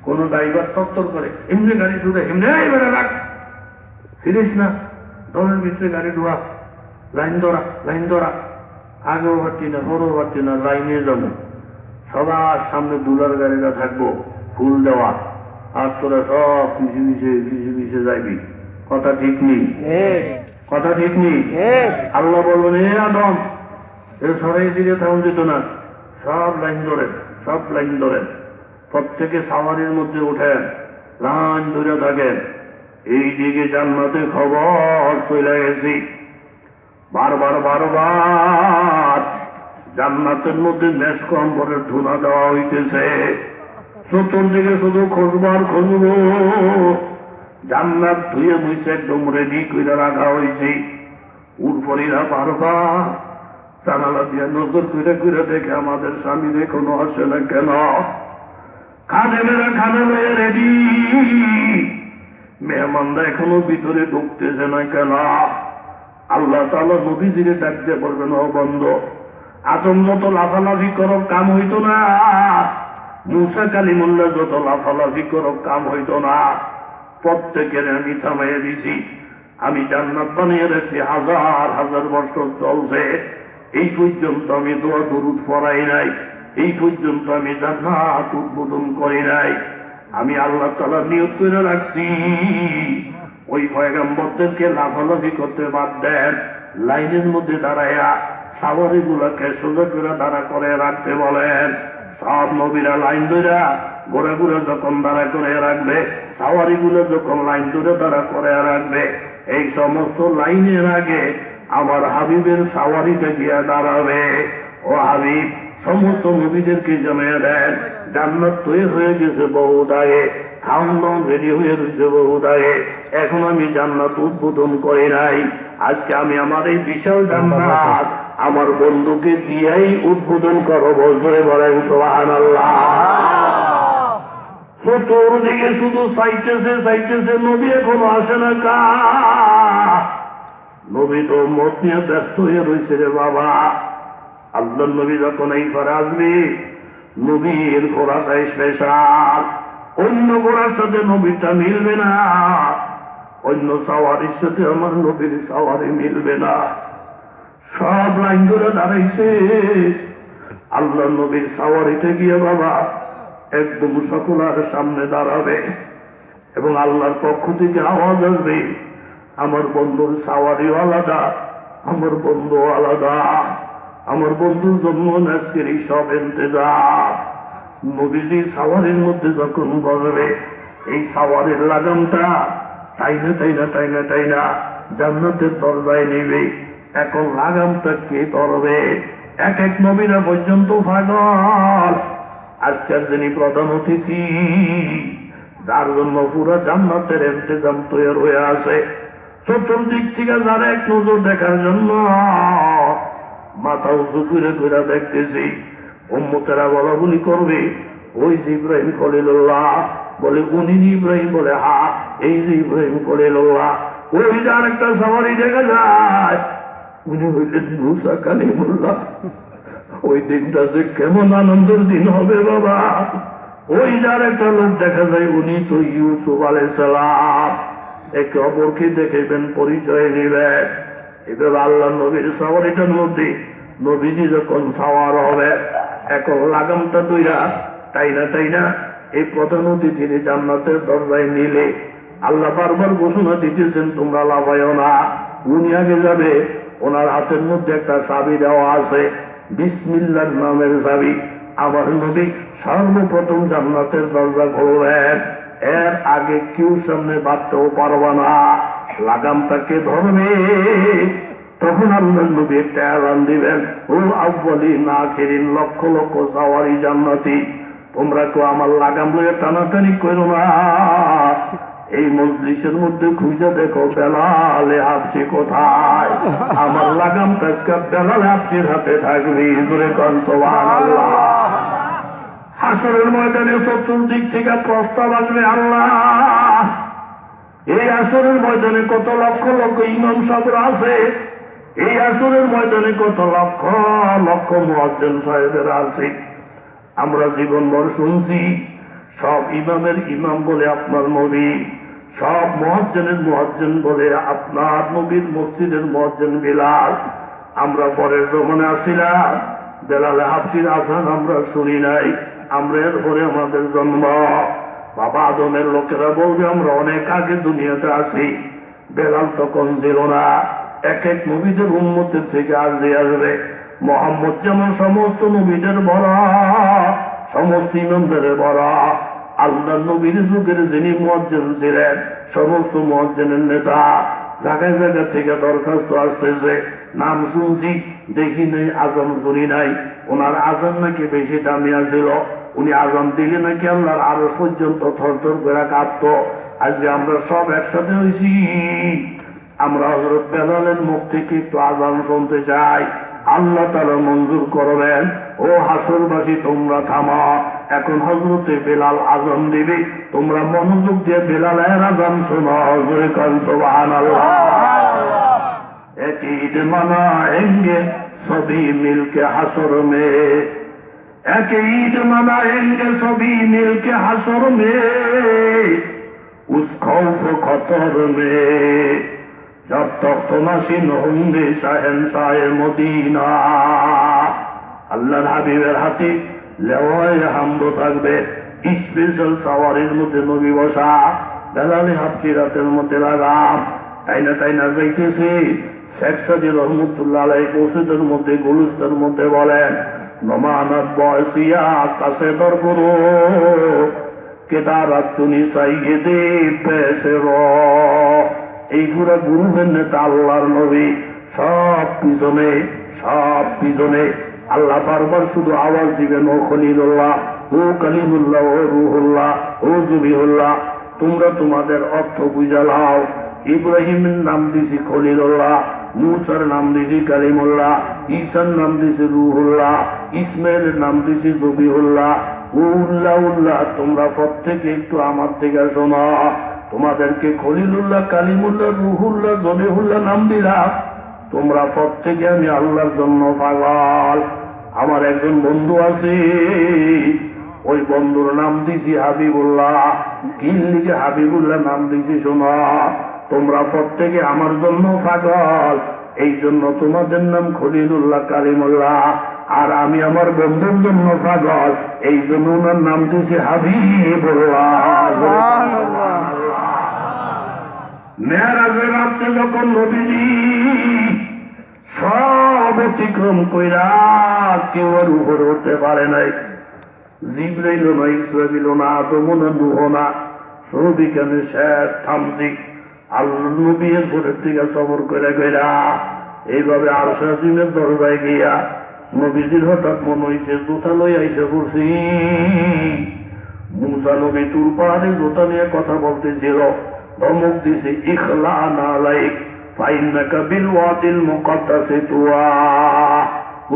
কোন ড্রাইভার তত্তর করে এমনি গাড়ি শুধু এমনি রাখ, ফিরিস না, দলের ভিতরে গাড়ি ঢোয়া, লাইন ধরা লাইন ধরা, আগেও পারছি না পরেও পারছি না, লাইনে যাবো, সবার সামনে দুলার গাড়িটা থাকবো, ফুল দেওয়া, আর তোরা সব পিছিয়ে পিছিয়ে পিছিয়ে পিছিয়ে যাইবি। কথা ঠিক নেই, কথা ঠিক নেই। আল্লাহ বলবেন, এ আদম, এ সরাই দিকে থাকুন যেত না, সব লাইন ধরেন, সব লাইন ধরেন, প্রত্যেকে সাওয়ারির মধ্যে ওঠেন, লাইন ধরে থাকেন। এই দিকে জান্নাতে খবর চলে গেছি, বারবার বারবার জান্নাতের মধ্যে মেষ কম্বরের ধুনা দেওয়া হইতেছে। চতুর্দিকে শুধু খুঁজবার খুঁজবো, জান্নাত ধুয়ে মুছে একদম রেডি করে রাখা হয়েছে। উর্ফরিরা বারবার জানালা দিয়ে নজর করে করে দেখে আমাদের স্বামী এখনো আসে না কেন, খাদেমেরা খানা লয়ে রেডি, মেহমানরা এখনো ভিতরে ঢুকতেছে না কেন। আল্লাহ তাআলা নবীজিরে ডাক দিয়ে বলবেন, ও বন্ধ, আদম যত লাফালাফি করো কাম হইতো না, মূসা কালিমুল্লাহ যত লাফালাফি করো কাম হইতো না, প্রত্যেকের আমি থামাইয়া দিছি। আমি জান্নাত বানিয়ে রেখেছি, হাজার হাজার বছর চলছে, এই পর্যন্ত আমি দোয়া দরুদ পড়াই নাই, এই পর্যন্ত আমি জান্নাত উদ্বোধন করি নাই। আমি আল্লাহ তাআলা নিয়ত করে রাখছি, ওই পয়গম্বরদেরকে লাফালাফি করতে বাদ দেন, লাইনের মধ্যে দাঁড়াইয়া সাওয়ারি গুলাকে সোজা করে দাঁড়া করে রাখতে বলেন। সব নবীরা লাইন ধরে ঘোড়াগুলো যখন দাঁড়া করে রাখবে, সাওয়ারি গুলো যখন লাইন ধরে দাঁড়া করে রাখবে, এই সমস্ত লাইনের আগে আমার হাবিবের সাওয়ারিটা গিয়া দাঁড়াবে। ও হাবিব, সমস্ত নবীদেরকে জানিয়ে দেন জান্নাত তৈরি হয়ে গেছে বহুত আগে, খাওয়ান দাওয়ান রেডি হয়ে রয়েছে বহুত আগে, এখন আমি জান্নাত উদ্বোধন করি নাই। আজকে আমি আমার এই বিশাল জান্নাত আমার বন্ধুকে দিয়েই উদ্বোধন করব। জোরে বলেন সুবহানাল্লাহ। চতুর্দিকে শুধু চাইতেছে, নবী এখনো আসে না কা? নবী তো মত নিয়ে ব্যস্ত হয়ে রয়েছে রে বাবা। আল্লাহ নবী যখন এই ঘরে আসবে, নবীর ঘোড়াটা স্পেশাল, অন্য ঘোড়ার সাথে নবীটা মিলবে না, অন্য সাওয়ারির সাথে আমার নবীর সাওয়ারি মিলবে না। সব লাইন ধরে দাঁড়াইছে, আল্লাহ নবীর সাওয়ারিতে গিয়ে বাবা একদম সকলের সামনে দাঁড়াবে এবং আল্লাহর পক্ষ থেকে আওয়াজ আসবে, আমার বন্ধুর সাওয়ারিও আলাদা, আমার বন্ধু আলাদা, আমার বন্ধুর জন্য আজকের এই সব ইন্তজাম। নবীজি সাওয়ারির মধ্যে যখন বসবে, এই সাওয়ারির লাগামটা টাইনা জান্নাতের দরজায় নেবে। এখন লাগামটা কে ধরবে? এক এক নবীরা পর্যন্ত পাগল। আজকের যিনি প্রধান অতিথি, যার জন্য পুরো জান্নাতের ইন্তজাম তৈরি হয়ে আছে, চতুর্দিক থেকে যারা এক নজর দেখার জন্য মাথা উঁচু করে ঘুরে দেখতেছি, উম্মতেরা বলা বলি করবে, ওই যে ইব্রাহিম খলিলুল্লাহ, বলে উনি ইব্রাহিম, বলে হা এই যে ইব্রাহিম খলিলুল্লাহ। ওই যে আরেকটা সাওয়ারি দেখা যায়, উনি হইলেন মুসা কালিমুল্লাহ। ওই দিনটা যে কেমন আনন্দের দিন হবে বাবা। ওই যার একটা লোক দেখা যায়, উনি তো ইউসুফ আলাইহিস সালাম। একে অপরকে দেখেবেন, পরিচয় নিবেন। এবার আল্লাহ নবীর সাওয়ারিটার মধ্যে নবীজি যখন সাওয়ার হবে, এখন লাগামটা দুইরা টাইনা এই প্রধান অতিথির জান্নাতের দরজায় নিলে আল্লাহ বারবার ঘোষণা দিতেছেন, তোমরা লাফাইও না, উনি আগে যাবে। ওনার হাতের মধ্যে একটা চাবি দেওয়া আছে, বিসমিল্লাহর নামের চাবি। আমার নবী সর্বপ্রথম জান্নাতের দরজা খুলবেন, এর আগে কেউ সামনে বাঁধতেও পারবা না। লাগামটাকে ধরবে, তখন আল্লাহ নবী একটা এলান দিবেন, ও আউয়ালিন আখিরিন, লক্ষ লক্ষ সাওয়ারি জান্নাতি, তোমরা কেউ আমার লাগাম লয়ে টানাটানি করো না। এই মজলিসের মধ্যে খুঁজে দেখো বেলালে হাফসি কোথায়, আমার লাগাম কাজকা বেলালে হাফসির হাতে থাকবে। জোরে কোন সুবহানাল্লাহ। হাসরের ময়দানে চতুর্দিক থেকে প্রস্তাব আসবে, আল্লাহ এই আসরের ময়দানে কত লক্ষ লক্ষ ইমাম সাহেবরা আছে, এই আসরের ময়দানে কত লক্ষ লক্ষ মুয়াজ্জিন সাহেবেরা আছে। আমরা জীবনভর শুনছি, সব ইমামের ইমাম বলে আপনার নবী, সব মুয়াজ্জিনের মুয়াজ্জিন বলে আপনার নবীর মসজিদের মুয়াজ্জিন বিলাল। আমরা পরের জমানে আসিলাম, বেলালে হাফসির আজান আমরা শুনি নাই, আমরা এর পরে আমাদের জন্ম। বাবা আদমের লোকেরা বলবে আমরা অনেক আগে দুনিয়াতে আসি, বেলাল তখন ছিল না। এক এক নবীদের উম্মতের থেকে আসবে আসবে। মোহাম্মদ যেমন সমস্ত নবীদের বড়, সমস্ত ইমামদের বড়, আল্লাহ নবীর যুগের যিনি মুয়াজ্জিন ছিলেন, সমস্ত মুয়াজ্জিনের নেতা। জায়গায় জায়গা থেকে দরখাস্ত আসতেছে, নাম শুনছি দেখি নাই, আজান শুনি নাই। ওনার আজান নাকি বেশি দামিয়া ছিল, উনি আজান দিলে নাকি আল্লাহর আরো পর্যন্ত থরথর করে কাঁপতো। আজকে আমরা সব একসাথে হয়েছি, আমরা হযরত বেলালের মুখ থেকে একটু আজান শুনতে চাই, আল্লাহ তাআলা মঞ্জুর করবেন। ও হাসরবাসী তোমরা থামা, এখন হযরতে বেলাল আজান দিবে, তোমরা মনোযোগ দিয়ে বেলালের আজান শোনো। জোরে কান সুবহানাল্লাহ। एक ईद मनाएंगे सभी मिलके हशर में, एक ईद मनाएंगे सभी मिलके हशर में, उस खौफ खतर में जब तक तो नशीन होंगे शहंशाह मदीना। আল্লাহর হাবিবের হাতে লেওয়ায় হামদ থাকবে, স্পেশাল সাওয়ারির মধ্যে নবী বসা, বেলালে হাফসি রাতের মধ্যে লাগাম টাইনা টাইনা যাইতেছি। শেখ সাদি রহমতুল্লাহ আলাইহি মসজিদের মধ্যে গুলুস্তার মধ্যে বলেন, নমানাত বয়সিয়া কাছে দর করো কেদারাত চুনি সাইয়েদে পেশের। এই পুরা গুরুদের নেতা আল্লাহর নবী, সব পিছনে আল্লাহ বারবার শুধু আওয়াজ দিবেন, ও খলিলুল্লাহ, ও কালিমুল্লাহ, ও রুহুল্লাহ, ও জুবিহুল্লাহ, তোমরা তোমাদের অর্থ বুঝা লাও। ইব্রাহিমের নাম দিছি খলিলুল্লাহ, মুসার নাম দিছি কালিমুল্লাহ, ঈসার নাম দিছি রুহুল্লাহ, ইসমাইলের নাম দিছি জবিহুল্লাহ, উল্লাহ। তোমরা প্রত্যেকে একটু আমার থেকে শোনো, তোমাদেরকে খলিলুল্লাহ, কালিমুল্লাহ, রুহুল্লাহ, জবিহুল্লাহ নাম দিলাম, তোমরা প্রত্যেকে আমি আল্লাহর জন্য পাগল। আমার একজন বন্ধু আছে, ওই বন্ধুর নাম দিছি হাবিবুল্লাহ। কি লিখে হাবিবুল্লাহ নাম দিছি শোনো, তোমরা প্রত্যেকে আমার জন্য পাগল, এই জন্য তোমাদের নাম খলিলুল্লাহ, কালিমুল্লাহ। আর আমি আমার বন্ধুর জন্য পাগল, এই জন্য ওনার নাম দিছি হাবিবুল্লাহ। মেরাজের রাত্রে যখন নবীজি সব অতিক্রম কইরা কেউ আর উপরে উঠতে পারে নাই, জিবরাইল না, ইসরাফিল না, আদম না, নূহ না, সবিকানে শেষ থামছি। আল্লাহ নবী এরপরের থেকে সবর করে গেরা এইভাবে আরশ আজিমের দরজায় গিয়া নবীজির হঠাৎ মনে হইছে জুতা লই আইসে পড়ছি। মুসা নবী তুর পাহাড়ে জুতা নিয়ে কথা বলতেছিল, ধমক দিছে, ইখলা নালাইক ফাইন্নাকা বিল ওয়াদিল মুকাদ্দাসি তুয়া।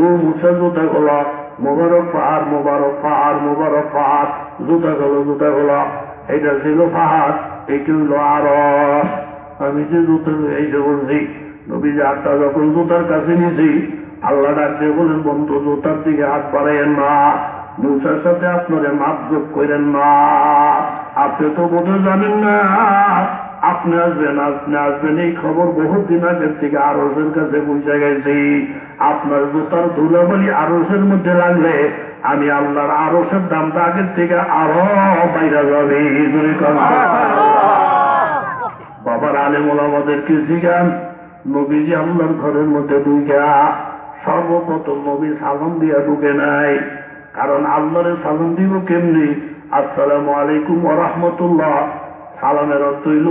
ও মুসা জুতা গলা, মোবারক পাহাড়, মোবারক পাহাড়, মোবারক পাহাড়, জুতা গলা। এটা ছিল পাহাড়, এটি হইল আরশ। আমি যে জুতা এসে বলছি, নবীজি হাতটা যখন জুতার কাছে নিয়েছি, আল্লাহ ডাকতে বলেন, বন্ধু জুতার দিকে হাত বাড়াইয়েন না, মুসার সাথে আপনারে মাপ যোগ করেন না। আপনি তো বোধ জানেন না আপনি আসবেন এই খবর বহুদিন আগের থেকে আরশের কাছে পৌঁছে গেছি। আপনার জুতার ধুলাবালি আরশের মধ্যে লাগলে আমি আল্লাহর আরশের দামটা আগের থেকে আরো বাইরে যাবে। বাবার আলেম ওলামাদেরকে শিখান, নবীজি আল্লাহর ঘরের মধ্যে ঢুকা সর্বপ্রথম নবী সালাম দিয়া ঢুকে নাই, কারণ আল্লাহরে সালাম দিব কেমনি? আসসালামু আলাইকুম ওয়া রাহমাতুল্লাহ। সালামের অর্থ হইল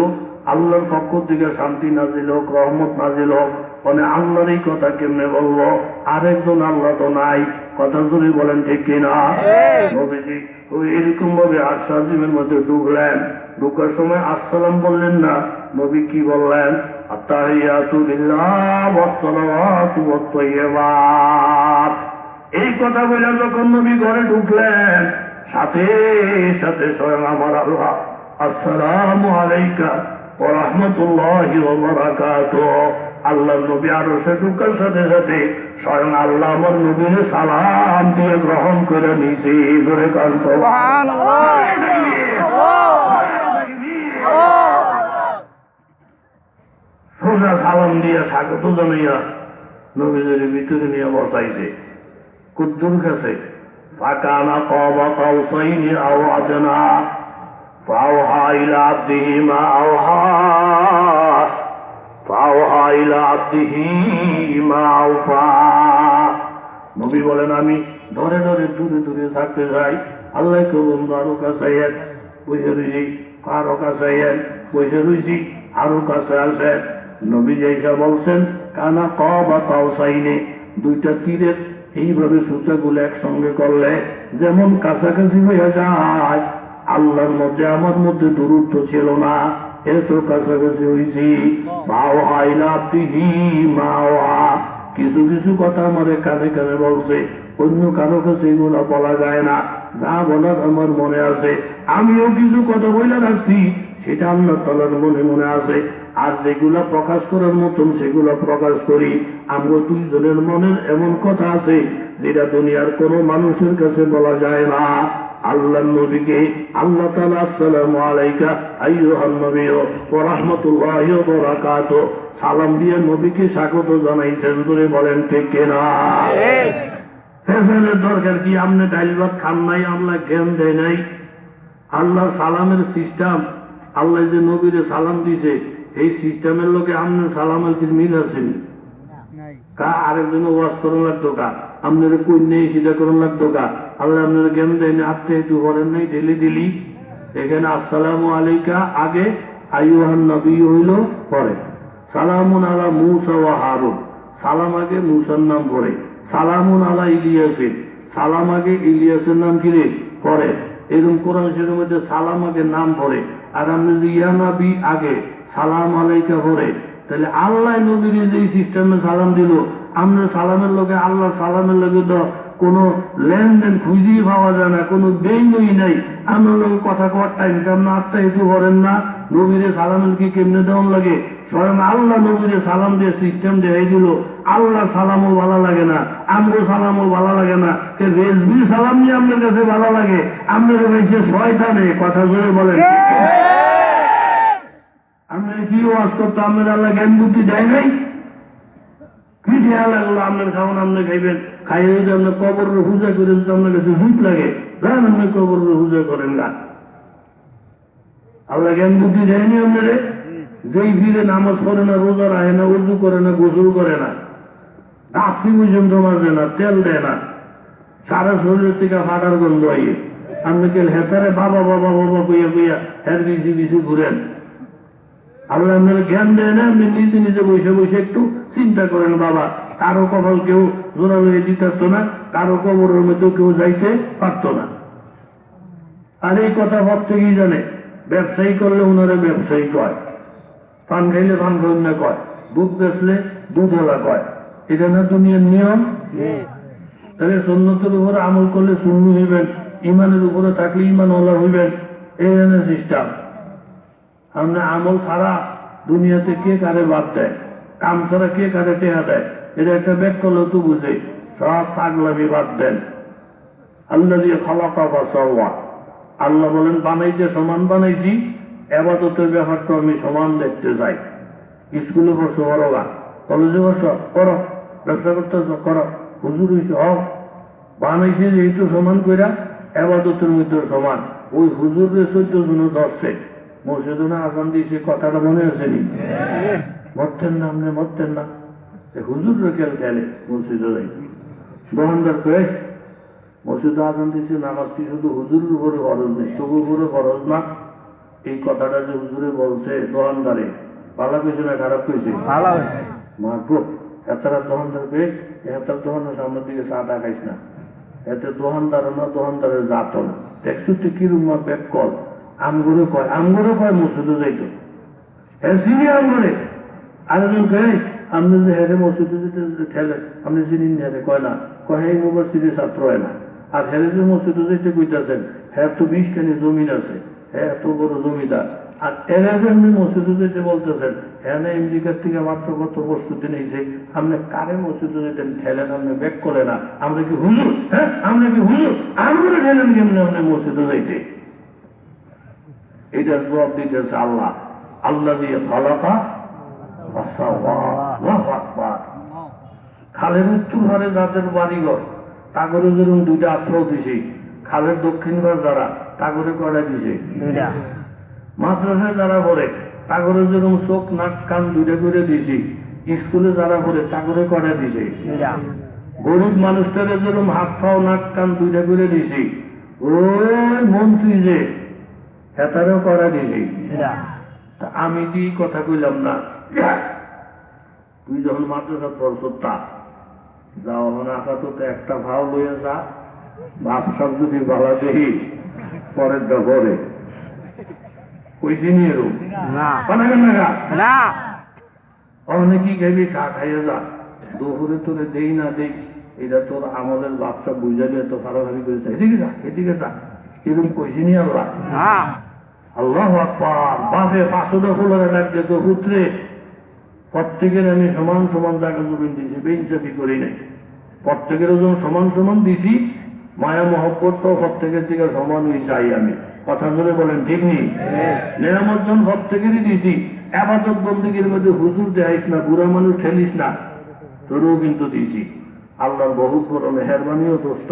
আল্লাহর পক্ষ থেকে শান্তি নাজিল হোক, রহমত নাজিল হোক। মানে আল্লাহর এই কথা কেমনে বলবো? আরেকজন আল্লাহ তো নাই, কথা যদি বলেন ঠিক কিনা? নবীজি ওই এরকম ভাবে আরশ আজিমের মধ্যে ঢুকলেন, ঢুকার সময় আসসালাম বললেন না, নবী কি বললেন? আত্তাহিয়াতু লিল্লাহ ওয়াস সালাওয়াতু ওয়াত তাইয়্যিবাত। এই কথা বলে যখন নবী ঘরে ঢুকলেন, সাথে সাথে স্বয়ং আমার আল্লাহ আসসালামু আলাইকা ওয়া রাহমাতুল্লাহি ওয়া বারাকাতুহু। আল্লাহ নবী আরশে ঢুকার সাথে সাথে স্বয়ং আল্লাহ আমার নবীর সালাম দিয়ে গ্রহণ করে নিয়েছি। জোরে কান সুবহানাল্লাহ। সোজা সালাম দিয়ে স্বাগত জানাইয়া নবীদের ভিতরে নিয়ে বসাইছে কুদ্দুর কাছে। ফাকানা কাবা কাউসাইনি আও আদনা ফাওহা ইলা আবদিহি মা আওহা ফাওহা ইলা আবদিহি মা আওফা। নবী বলেন, আমি ধরে ধরে দূরে দূরে থাকতে যাই, আল্লাহ কবুল আরো কাছে বসে রয়েছি, আরো কাছে বসে রয়েছি, আরো কাছে আসে। নবী যেটা বলছেন, কানা কাবা কাউসাইনি, দুইটা তীরের এইভাবে সুতাগুলো একসঙ্গে করলে যেমন কাছাকাছি হয়ে যায়, আল্লাহর মধ্যে আমার মধ্যে দূরত্ব ছিল না, এত কাছাকাছি হয়েছি। কিছু কিছু কথা আমার কানে কানে বলছে, অন্য কারো কাছে এগুলো বলা যায় না। যা বলার আমার মনে আছে, আমিও কিছু কথা বলে রাখছি, সেটা আল্লাহ তাআলার মনে মনে আছে। আর যেগুলা প্রকাশ করার মতন সেগুলো প্রকাশ করি। আমরা দুইজনের মনের এমন কথা আছে যেটা দুনিয়ার কোন মানুষের কাছে বলা যায় না। আল্লাহ নবীকে আল্লাহ তাআলা আসসালামু আলাইকা আইয়ুহান নবী ওয়া রাহমাতুল্লাহি ওয়া বারাকাতুহু সালাম দিয়ে নবীকে স্বাগত জানাইছেন। ধরে বলেন ঠিক কিনা? ফেসানের দরকার কি? আপনি ডাইল ভাত খান নাই, আল্লাহ জ্ঞান দেয় নাই। আল্লাহ সালামের সিস্টেম আল্লাহ যে নবীরে সালাম দিছে এই সিস্টেমের লোকে আপনার সালামের কি মিল আছে কা আরেকজন ওয়াজ করুন লাগতো কা আপনার কই নেই সেটা করুন লাগতো কা আল্লাহ আপনার জ্ঞান দেয়নি আপনি একটু করেন নাই ডেলি এখানে আসসালামু আলাইকা আগে আইয়ুহান নবী হইল পরে সালামুন আলা মূসা ওয়া হারুন সালাম আগে মূসার নাম পরে সালামুন আলা ইলিয়াসিন সালাম আগে ইলিয়াসের নাম কি রে পরে এরকম কোরআন শরীফের মধ্যে সালাম আগে নাম পরে আর আপনি যে ইয়া নবী আগে সালাম আলাইকা পরে তাহলে আল্লাহ নবীর যে সিস্টেমে সালাম দিল আমরা সালামের লোকে আল্লাহ সালামের লোকে তো কোনো লেনদেন খুঁজিয়ে পাওয়া যায় না, কোনো বেইনই নাই। আমরা লোক কথা কওয়ার টাইম কেমন আত্মা হেতু করেন না নবীরে সালামের কি কেমনে দেওয়ান লাগে স্বয়ং আল্লাহ নবীরে সালাম দিয়ে সিস্টেম দিয়ে দিল। আল্লাহ সালামও ভালো লাগে না, আমগো সালামও ভালো লাগে না, রেজবির সালাম নিয়ে আপনার কাছে ভালো লাগে, আপনার কাছে শয়তানে কথা জোরে বলেন। আপনার কি ওয়াজ করতো আপনার আল্লাহ জ্ঞান বুদ্ধি দেয় নাই? কি খেয়া লাগলো আপনার খাওয়ান আপনি খাইবেন, খাইয়ে যদি আপনার কবরের পূজা করে যদি আপনার কাছে ভূত লাগে যান আপনি কবরের পূজা করেন না। আল্লাহ জ্ঞান বুদ্ধি দেয়নি আপনারে? যেই ভিড়ে নামাজ পড়ে না, রোজা রাখে না, উজু করে না, গোসল করে না, রাত্রি পর্যন্ত মাজে না, তেল দেয় না, সারা শরীর থেকে ফাটার গন্ধ আইয়ে আপনি কেল হেতারে বাবা বাবা বাবা কইয়া কইয়া হের বিছি ঘুরেন। আল্লাহ আপনার জ্ঞান দেয় না, আপনি নিজে নিজে বসে বসে একটু চিন্তা করেন। বাবা কারো কপাল কেউ জোরাজোরি দিতে পারতো না, কারো কবরের মধ্যেও কেউ যাইতে পারত না। আর এই কথা ভাব থেকেই জানে ব্যবসায়ী করলে ওনারা ব্যবসায়ী কয়, পান খাইলে পান খাইন না কয়, দুধ বেচলে দুধওয়ালা কয়। এটা না দুনিয়ার নিয়ম? তাহলে সুন্নতের উপরে আমল করলে সুন্নি হইবেন, ইমানের উপরে থাকলে ইমানওয়ালা হইবেন, এই সিস্টেম। আমরা আমল ছাড়া দুনিয়াতে কে কারে বাদ দেয়, কাম ছাড়া কে কারে টেহা দেয়, এটা একটা ব্যাগ করলেও তো বুঝে। সব পাগলামি বাদ দেন। আল্লাহ দিয়ে খালাকা বাসাওয়া, আল্লাহ বলেন বানাইতে সমান বানাইছি, এবাদতের ব্যাপারটা আমি সমান দেখতে চাই। স্কুলে পড়ছো করো, গা কলেজে পড়ছো করো, ব্যবসা করতেছ করো, হুজুর হইছে হোক, বানাইছে যেহেতু সমান কইরা এবাদতের মধ্যে সমান। ওই হুজুরের 14 জন ধরছে মসজিদে না আজান দিয়েছে, কথাটা মনে আছে নি? মরতেন না আপনি, মরতেন না। হুজুর কেল খেলে মসজিদে যাই দোকানদার কয়ে মসজিদে আজান দিয়েছে, নামাজ কি শুধু হুজুরের উপরে ফরজ নেই, তবুর উপরে ফরজ না? এই কথাটা যে হুজুরে বলছে দোকানদারে, ভালো কইছে না খারাপ কইছে? মারবো এতারা দোকানদার পেয়ে এতার দোকানের সামনের দিকে চা টা খাইস না, এতে দোকানদার না, দোকানদারের জাত না। দেখছো তুই কি রুমা ব্যাগ কল আমগরে কয় মসজিদে যাইতো, হ্যাঁ চিনি আমগরে। আরেকজন কয় আপনি যে হেরে মসজিদে যেতে ঠেলে আপনি চিনি হেরে, কয় না, কয় হ্যাঁ ইউনিভার্সিটির ছাত্র হয় না। আর হেরে যে মসজিদে যেতে কইতেছেন, হ্যাঁ তো 20 খানি জমিন আছে, হ্যাঁ এত বড় জমিদার। আর এরা যে আপনি মসজিদে যেতে বলতেছেন, হ্যাঁ না আমেরিকার থেকে মাত্র কত প্রস্তুতি নিয়েছে, আপনি কারে মসজিদে যেতেন ঠেলেন, আপনি ব্যাক করে না। আমরা কি হুজুর? হ্যাঁ আমরা কি হুজুর? আমরা ঠেলেন কেমনি আপনি মসজিদে যাইতে? এটার জবাব দিতেছে আল্লাহ। আল্লাহ দিয়ে ফালাকা খালের উত্তর ঘরে যাদের বাড়িঘর তাগরে যেরকম 2টা আত্রাও দিছে, খালের দক্ষিণ ঘর যারা তাগরে কয়টা দিছে? 2টা। মাদ্রাসায় যারা পড়ে তাগরে যেরকম চোখ নাক কান 2টা করে দিছি, স্কুলে যারা পড়ে তাগরে কয়টা দিছে? 2টা। গরিব মানুষটারে যেরকম হাত পাও নাক কান 2টা করে দিছি, ওই মন্ত্রী যে হেতারেও করা দিছি। আমি কি কথা কইলাম না? তুই যখন মাদ্রাসা পড়ছো তা যাও, মানে আপাতত একটা ভাও লইয়া যা, ভাবসাব যদি ভালো দেখি পরের দা পরে কইছি নিয়ে রূপ না অনেকই খাইবি, খা খাইয়া যা, দুপুরে তোরে দেই না দেই এটা তোর আমাদের ভাবসাব বুঝালে তো ভালোভাবে করেছে, এদিকে যা এদিকে যা, এরকম কইছি নি আল্লাহ? আল্লাহু আকবার। বাপে 500 ফুলের ডাক দিত, পুত্রে প্রত্যেকের আমি সমান সমান জায়গা জমিন দিয়েছি, বেইনসাফি করি নাই, প্রত্যেকের ওজন সমান সমান দিছি, মায়া মহব্বত তো প্রত্যেকের দিকে সমান হয়ে চাই আমি। কথা ধরে বলেন ঠিক নেই? নিরামত জন প্রত্যেকেরই দিছি। আবাদত বন্দেগীর মধ্যে হুজুর দেখাইস না, বুড়া মানুষ ঠেলিস না, তোরও কিন্তু দিছি। আল্লাহর বহুত বড় মেহরবানিও দোস্ত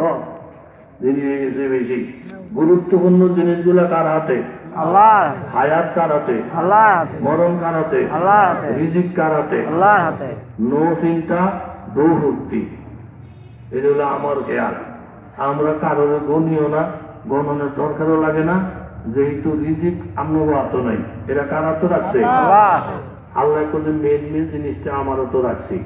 দেরি হয়ে গেছে বেশি। গুরুত্বপূর্ণ জিনিসগুলা কার হাতে? আল্লাহর হায়াত কার হাতে? আল্লাহর হাতে মরণ কার হাতে? আল্লাহর হাতে রিজিক কার হাতে? আল্লাহর হাতে নো চিন্তা দো ভক্তি, এটা হলো আমার খেয়াল। আমরা কারোর গণিও না, গণনের দরকারও লাগে না, যেহেতু রিজিক আমার হাত নাই। এরা কার হাত রাখছে? আল্লাহ আল্লাহ করলে মেন মেন জিনিসটা আমারও তো রাখছি।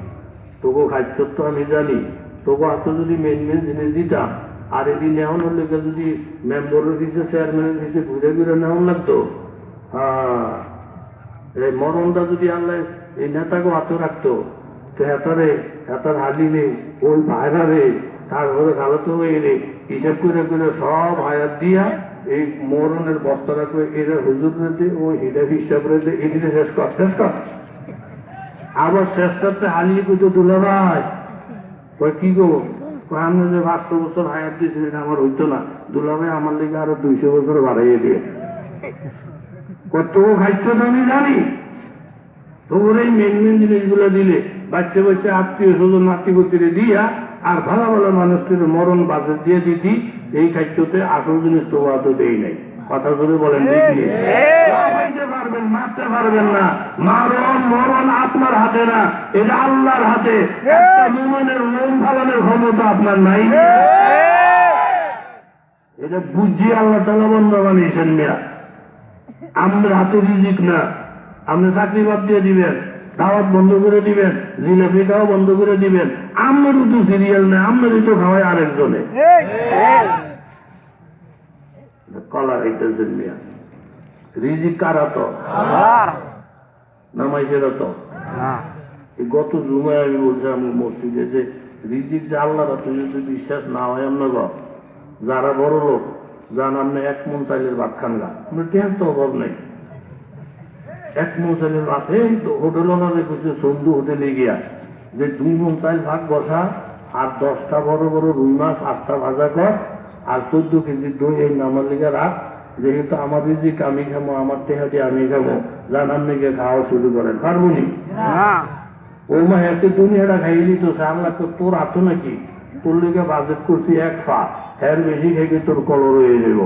তোকে খাদ্য তো আমি জানি, তোকে হাতে যদি মেন মেন জিনিস দিতাম, আর এদিন নেওয়ান হলে যদি মেম্বরের পিছিয়ে চেয়ারম্যানের পিছিয়ে ঘুরে ঘুরে নেওয়ান লাগতো। হ্যাঁ, এই মরণটা যদি আল্লাহ এই নেতাকে হাতে রাখতো, তো হেতার হালিলে ওই ভাইরারে তারপরে গালতো এনে হিসাব করে করে সব হায়াত দিয়া এই মরণের বস্তা রাখবে, এরা হুজুর রেতে ও হিসাব হিসাব রেতে এদিকে শেষ কর। আবার শেষ করতে হালিয়ে কিন্তু দুলা ভাই ওই কি গো, আমি যে 500 বছর হায়াত দিয়েছি এটা আমার হইতো না, দুলা ভাই আমার লেগে আরো 200 বছর বাড়াইয়ে দিয়ে কত খাইছ আমি জানি। তোর এই মেন মেন জিনিসগুলো দিলে বাচ্চা বাচ্চা আত্মীয় স্বজন নাতিপতিরে দিয়া আর ভালো ভালো মানুষটির মরণ বাজেট দিয়ে দিতি, এই খাদ্যতে আসল জিনিস তো অত দেই নাই। কথা ধরে বলেন, পারবেন মারতে পারবেন না। মরণ আপনার হাতে না, এটা আল্লাহর হাতে। মুমিনের মন ফালানোর ক্ষমতা আপনার নাই। এটা বুঝিয়ে আল্লাহ তাআলা বন্ধ বানিয়েছেন। মিয়া আমাদের হাতে রিজিক না, আপনি চাকরি বাদ দিয়ে দিবেন, দাওয়াত বন্ধ করে দিবেন, জিলাপি খাওয়া বন্ধ করে দিবেন, আমারও তো সিরিয়াল নেই, আমারই তো খাওয়াই আরেকজনে। কলা খাইতেছেন মিয়া, রিজিক কার তো নামাইছেন তো। গত জুমায় আমি বলছিলাম মসজিদে যে রিজিক যে আল্লাহর হাতে যদি বিশ্বাস না হয়, আমরা যারা বড় লোক যান আপনি 1 মন চাইলের ভাত খান গা, আপনার টেহার তো অভাব নেই। 1 মন চাইলের ভাত, এই তো হোটেল ওনারে কিছু সন্ধু হোটেলে গিয়া যে 2 মন চাইল ভাত বসা আর 10টা বড় বড় রুই মাছ 8টা ভাজা কর আর 14 কেজি দই এই নামার লিগে রাখ, যেহেতু আমার রিজিক আমি খাবো, আমার টেহা দিয়ে আমি খাবো, যান আপনি গিয়ে খাওয়া শুরু করেন। পারবো নি? ও মা এত দুনিয়াটা খাইলি তো আল্লাহ তো তোর হাতো নাকি, তোর লিগে বাজেট করছি 1 পা, এর বেশি খাইলে তোর কলর হয়ে যাবো।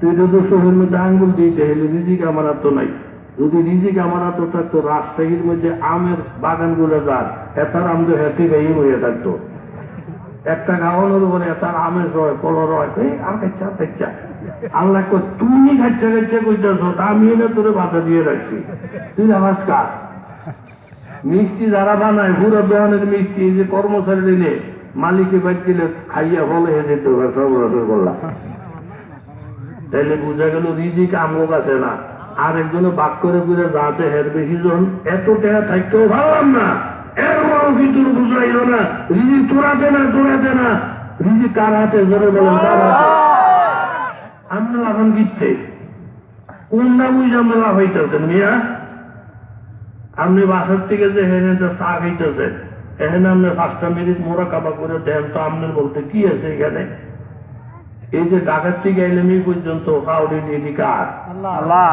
তুই তো শহরের মধ্যে আঙ্গুল দিতে হলে রিজিক আমার হাত নাই। যদি রিজিক আমার হাত থাকতো, রাজশাহীর মধ্যে আমের বাগান গুলো যান, এটার আম তো হেঁটে গাইয়ে হয়ে থাকতো। একটা খাওয়ানোর উপরে এটার আমের হয়, কলর হয়, আর খাচ্ছা খাচ্ছা। আল্লাহ তুমি খাচ্ছা খাচ্ছা কইতেছ, আমি এনে তোরে বাধা দিয়ে রাখছি, তুই আওয়াজ কার? মিষ্টি যারা বানায় পুরো দোকানের মিষ্টি, যে কর্মচারী দিলে মালিকে বাদ দিলে খাইয়া ফলে যেত সব রসগোল্লা। তাইলে বুঝা গেল রিজিক আমও কাছে না, আর একজনে বাক করে করে যাতে হের বেশি জন এত টাকা থাকতেও ভাবলাম না, এর বড় কিন্তু বুঝাইল না। রিজিক তোরাতে না, রিজিক কার হাতে? জোরে বলেন কার হাতে? আমরা এখন দিচ্ছে কোনটা বুঝে আমরা লাভ হইতেছেন মিয়া? আপনি বাসার থেকে যে হেনে চা খাইতেছেন, এখানে আপনি 5টা মিনিট মোরাকাবা করে দেন তো, আপনার বলতে কি আছে এখানে? এই যে ঢাকার থেকে এলাম এই পর্যন্ত কাউরি এটি কার? আল্লাহ।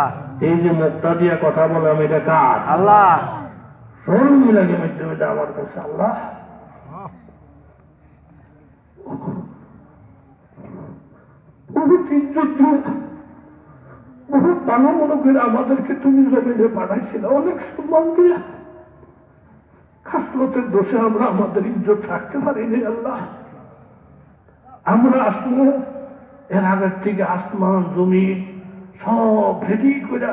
এই যে মুক্তা দিয়া কথা বললাম এটা কার? আল্লাহ। সরু লাগে মাধ্যমে আমার কাছে আল্লাহ। বহুত ভালো মনে করে আমাদেরকে তুমি জমিনে পাঠাইছিল, অনেক সম্মান দিয়া। খাসলতের দোষে আমরা আমাদের ইজ্জত রাখতে পারিনি আল্লাহ। আমরা আসলে এর আগের থেকে আসমান জমিন সব রেডি করে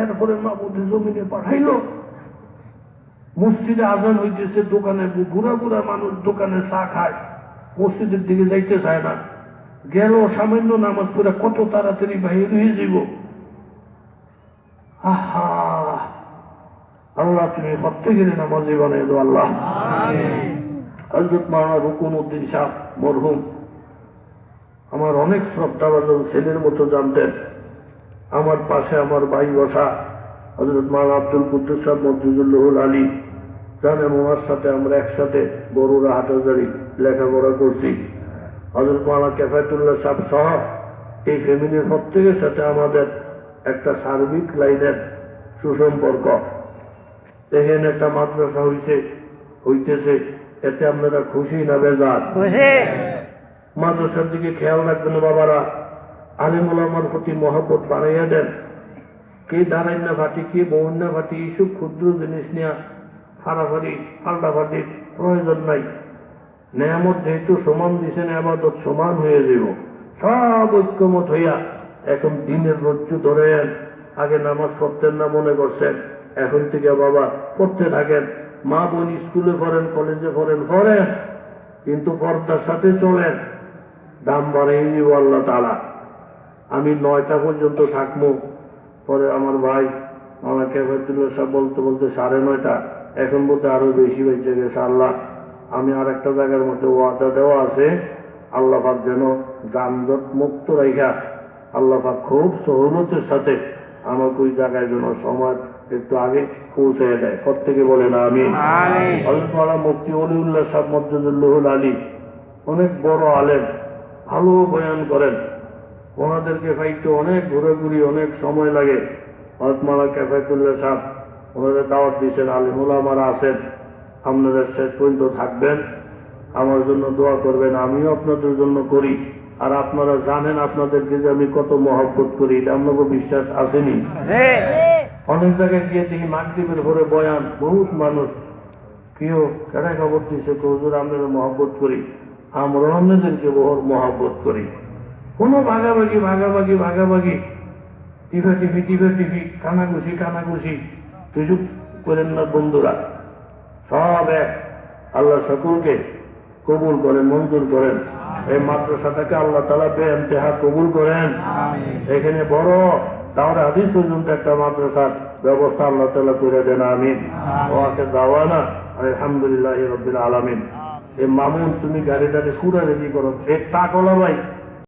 এরপরে মাহমুদে জমিনে পাঠাইল। মসজিদে আজান হইতেছে, দোকানে বুড়া বুড়া মানুষ দোকানে চা খায়, মসজিদের দিকে যাইতে চায় না। গেল সামান্য নামাজ পড়ে কত তাড়াতাড়ি বাহির হয়ে যাব। আহা আল্লাহ তুমি প্রত্যেকের নামাজি বানাই দো আল্লাহ। হযরত মাওলানা রুকুন উদ্দিন সাহেব মরহুম আমার অনেক শ্রদ্ধাভাজন ছেলের মতো জানতেন। আমার পাশে আমার ভাই বসা হযরত মাওলানা আব্দুল কুদ্দুস সাহেব মজদুল্লাহুল আলী জানেন, ওনার সাথে আমরা একসাথে বড়ুরা হাটাজারি লেখাপড়া করছি। হযরত মাওলানা কেফায়েতুল্লাহ সাহেব সহ এই ফ্যামিলির প্রত্যেকের সাথে আমাদের একটা সার্বিক লাইনের সুসম্পর্ক। এখানে একটা মাদ্রাসা হইতেছে, এতে আপনারা খুশি না বেজার? মাদ্রাসার দিকে খেয়াল রাখবেন বাবারা। আলেম ওলামার প্রতি মহব্বত বাড়াইয়া দেন। কে দাঁড়াই না ফাটি, কে বউন না ফাটি, এইসব ক্ষুদ্র জিনিস নিয়ে ফাড়াফাড়ি পাল্টাফাটির প্রয়োজন নাই। নেয়ামত যেহেতু সমান দিছেন, আবাদত সমান হয়ে যাব। সব ঐক্যমত হইয়া এখন দিনের রজ্জু ধরেন। আগে নামাজ পড়তেন না মনে করছেন, এখন থেকে বাবা পড়তে থাকেন। মা বোন স্কুলে পড়েন, কলেজে পড়েন, পড়েন, কিন্তু পর্দার সাথে চলেন। দাম বাড়াই দিব আল্লাহ তাআলা। আমি 9টা পর্যন্ত থাকবো, পরে আমার ভাই আমার কেফায়তুল্লাহ সাহেব বলতে বলতে 9:30, এখন বলতে আরো বেশি বেঁচে গেছে। আল্লাহ, আমি আর একটা জায়গার মধ্যে ওয়াদা দেওয়া আছে, আল্লাহ পাক যেন যানজট মুক্ত রাইখা আল্লাহ পাক খুব সহলতের সাথে আমাকে ওই জায়গায় যেন সময় একটু আগে পৌঁছে দেয়। প্রত্যেকে বলেন আমিন। হযরত মাওলানা মুফতি ওলিউল্লাহ সাহেব মজ্জুদুল্লাহুল আলী অনেক বড় আলেম, ভালো বয়ান করেন। ওনাদেরকে পাইতে অনেক ঘুরাঘুরি, অনেক সময় লাগে। হযরত মাওলানা কেফায়েতুল্লাহ সাহেব ওনাদের দাওয়াত দিয়েছেন, আলেম ওলামারা আছেন, আপনারা শেষ পর্যন্ত থাকবেন, আমার জন্য দোয়া করবেন, আমিও আপনাদের জন্য করি। আর আপনারা জানেন আপনাদেরকে যে আমি কত মহব্বত করি, এটা আপনাকে বিশ্বাস আসেনি? অনেক জায়গায় গিয়ে দেখি মাগরিবের পরে বয়ান, বহুত মানুষ কেউ কেটে খবর দিচ্ছে, হুজুর আমরা মহব্বত করি। আমরা অন্যদেরকে বহু মহব্বত করি। কোনো ভাগাভাগি ভাগাভাগি ভাগাভাগি, টিফা টিফি টিফা টিফি, কানাঘুষি কানাঘুষি কিছু করেন না বন্ধুরা। সব এক। আল্লাহ সকলকে কবুল করেন, মঞ্জুর করেন। এই মাদ্রাসাটাকে আল্লাহ তাআলা বেইন্তেহা কবুল করেন। এখানে বড় দাওরা হাদিস পর্যন্ত একটা মাদ্রাসার ব্যবস্থা আল্লাহ তাআলা করে দেন। আমিন। ওয়াকে দাওয়ানা আলহামদুলিল্লাহি রাব্বিল আলামিন। এই মামুন, তুমি গাড়িটাকে পুরা রেডি করো। এক টাকলা ভাই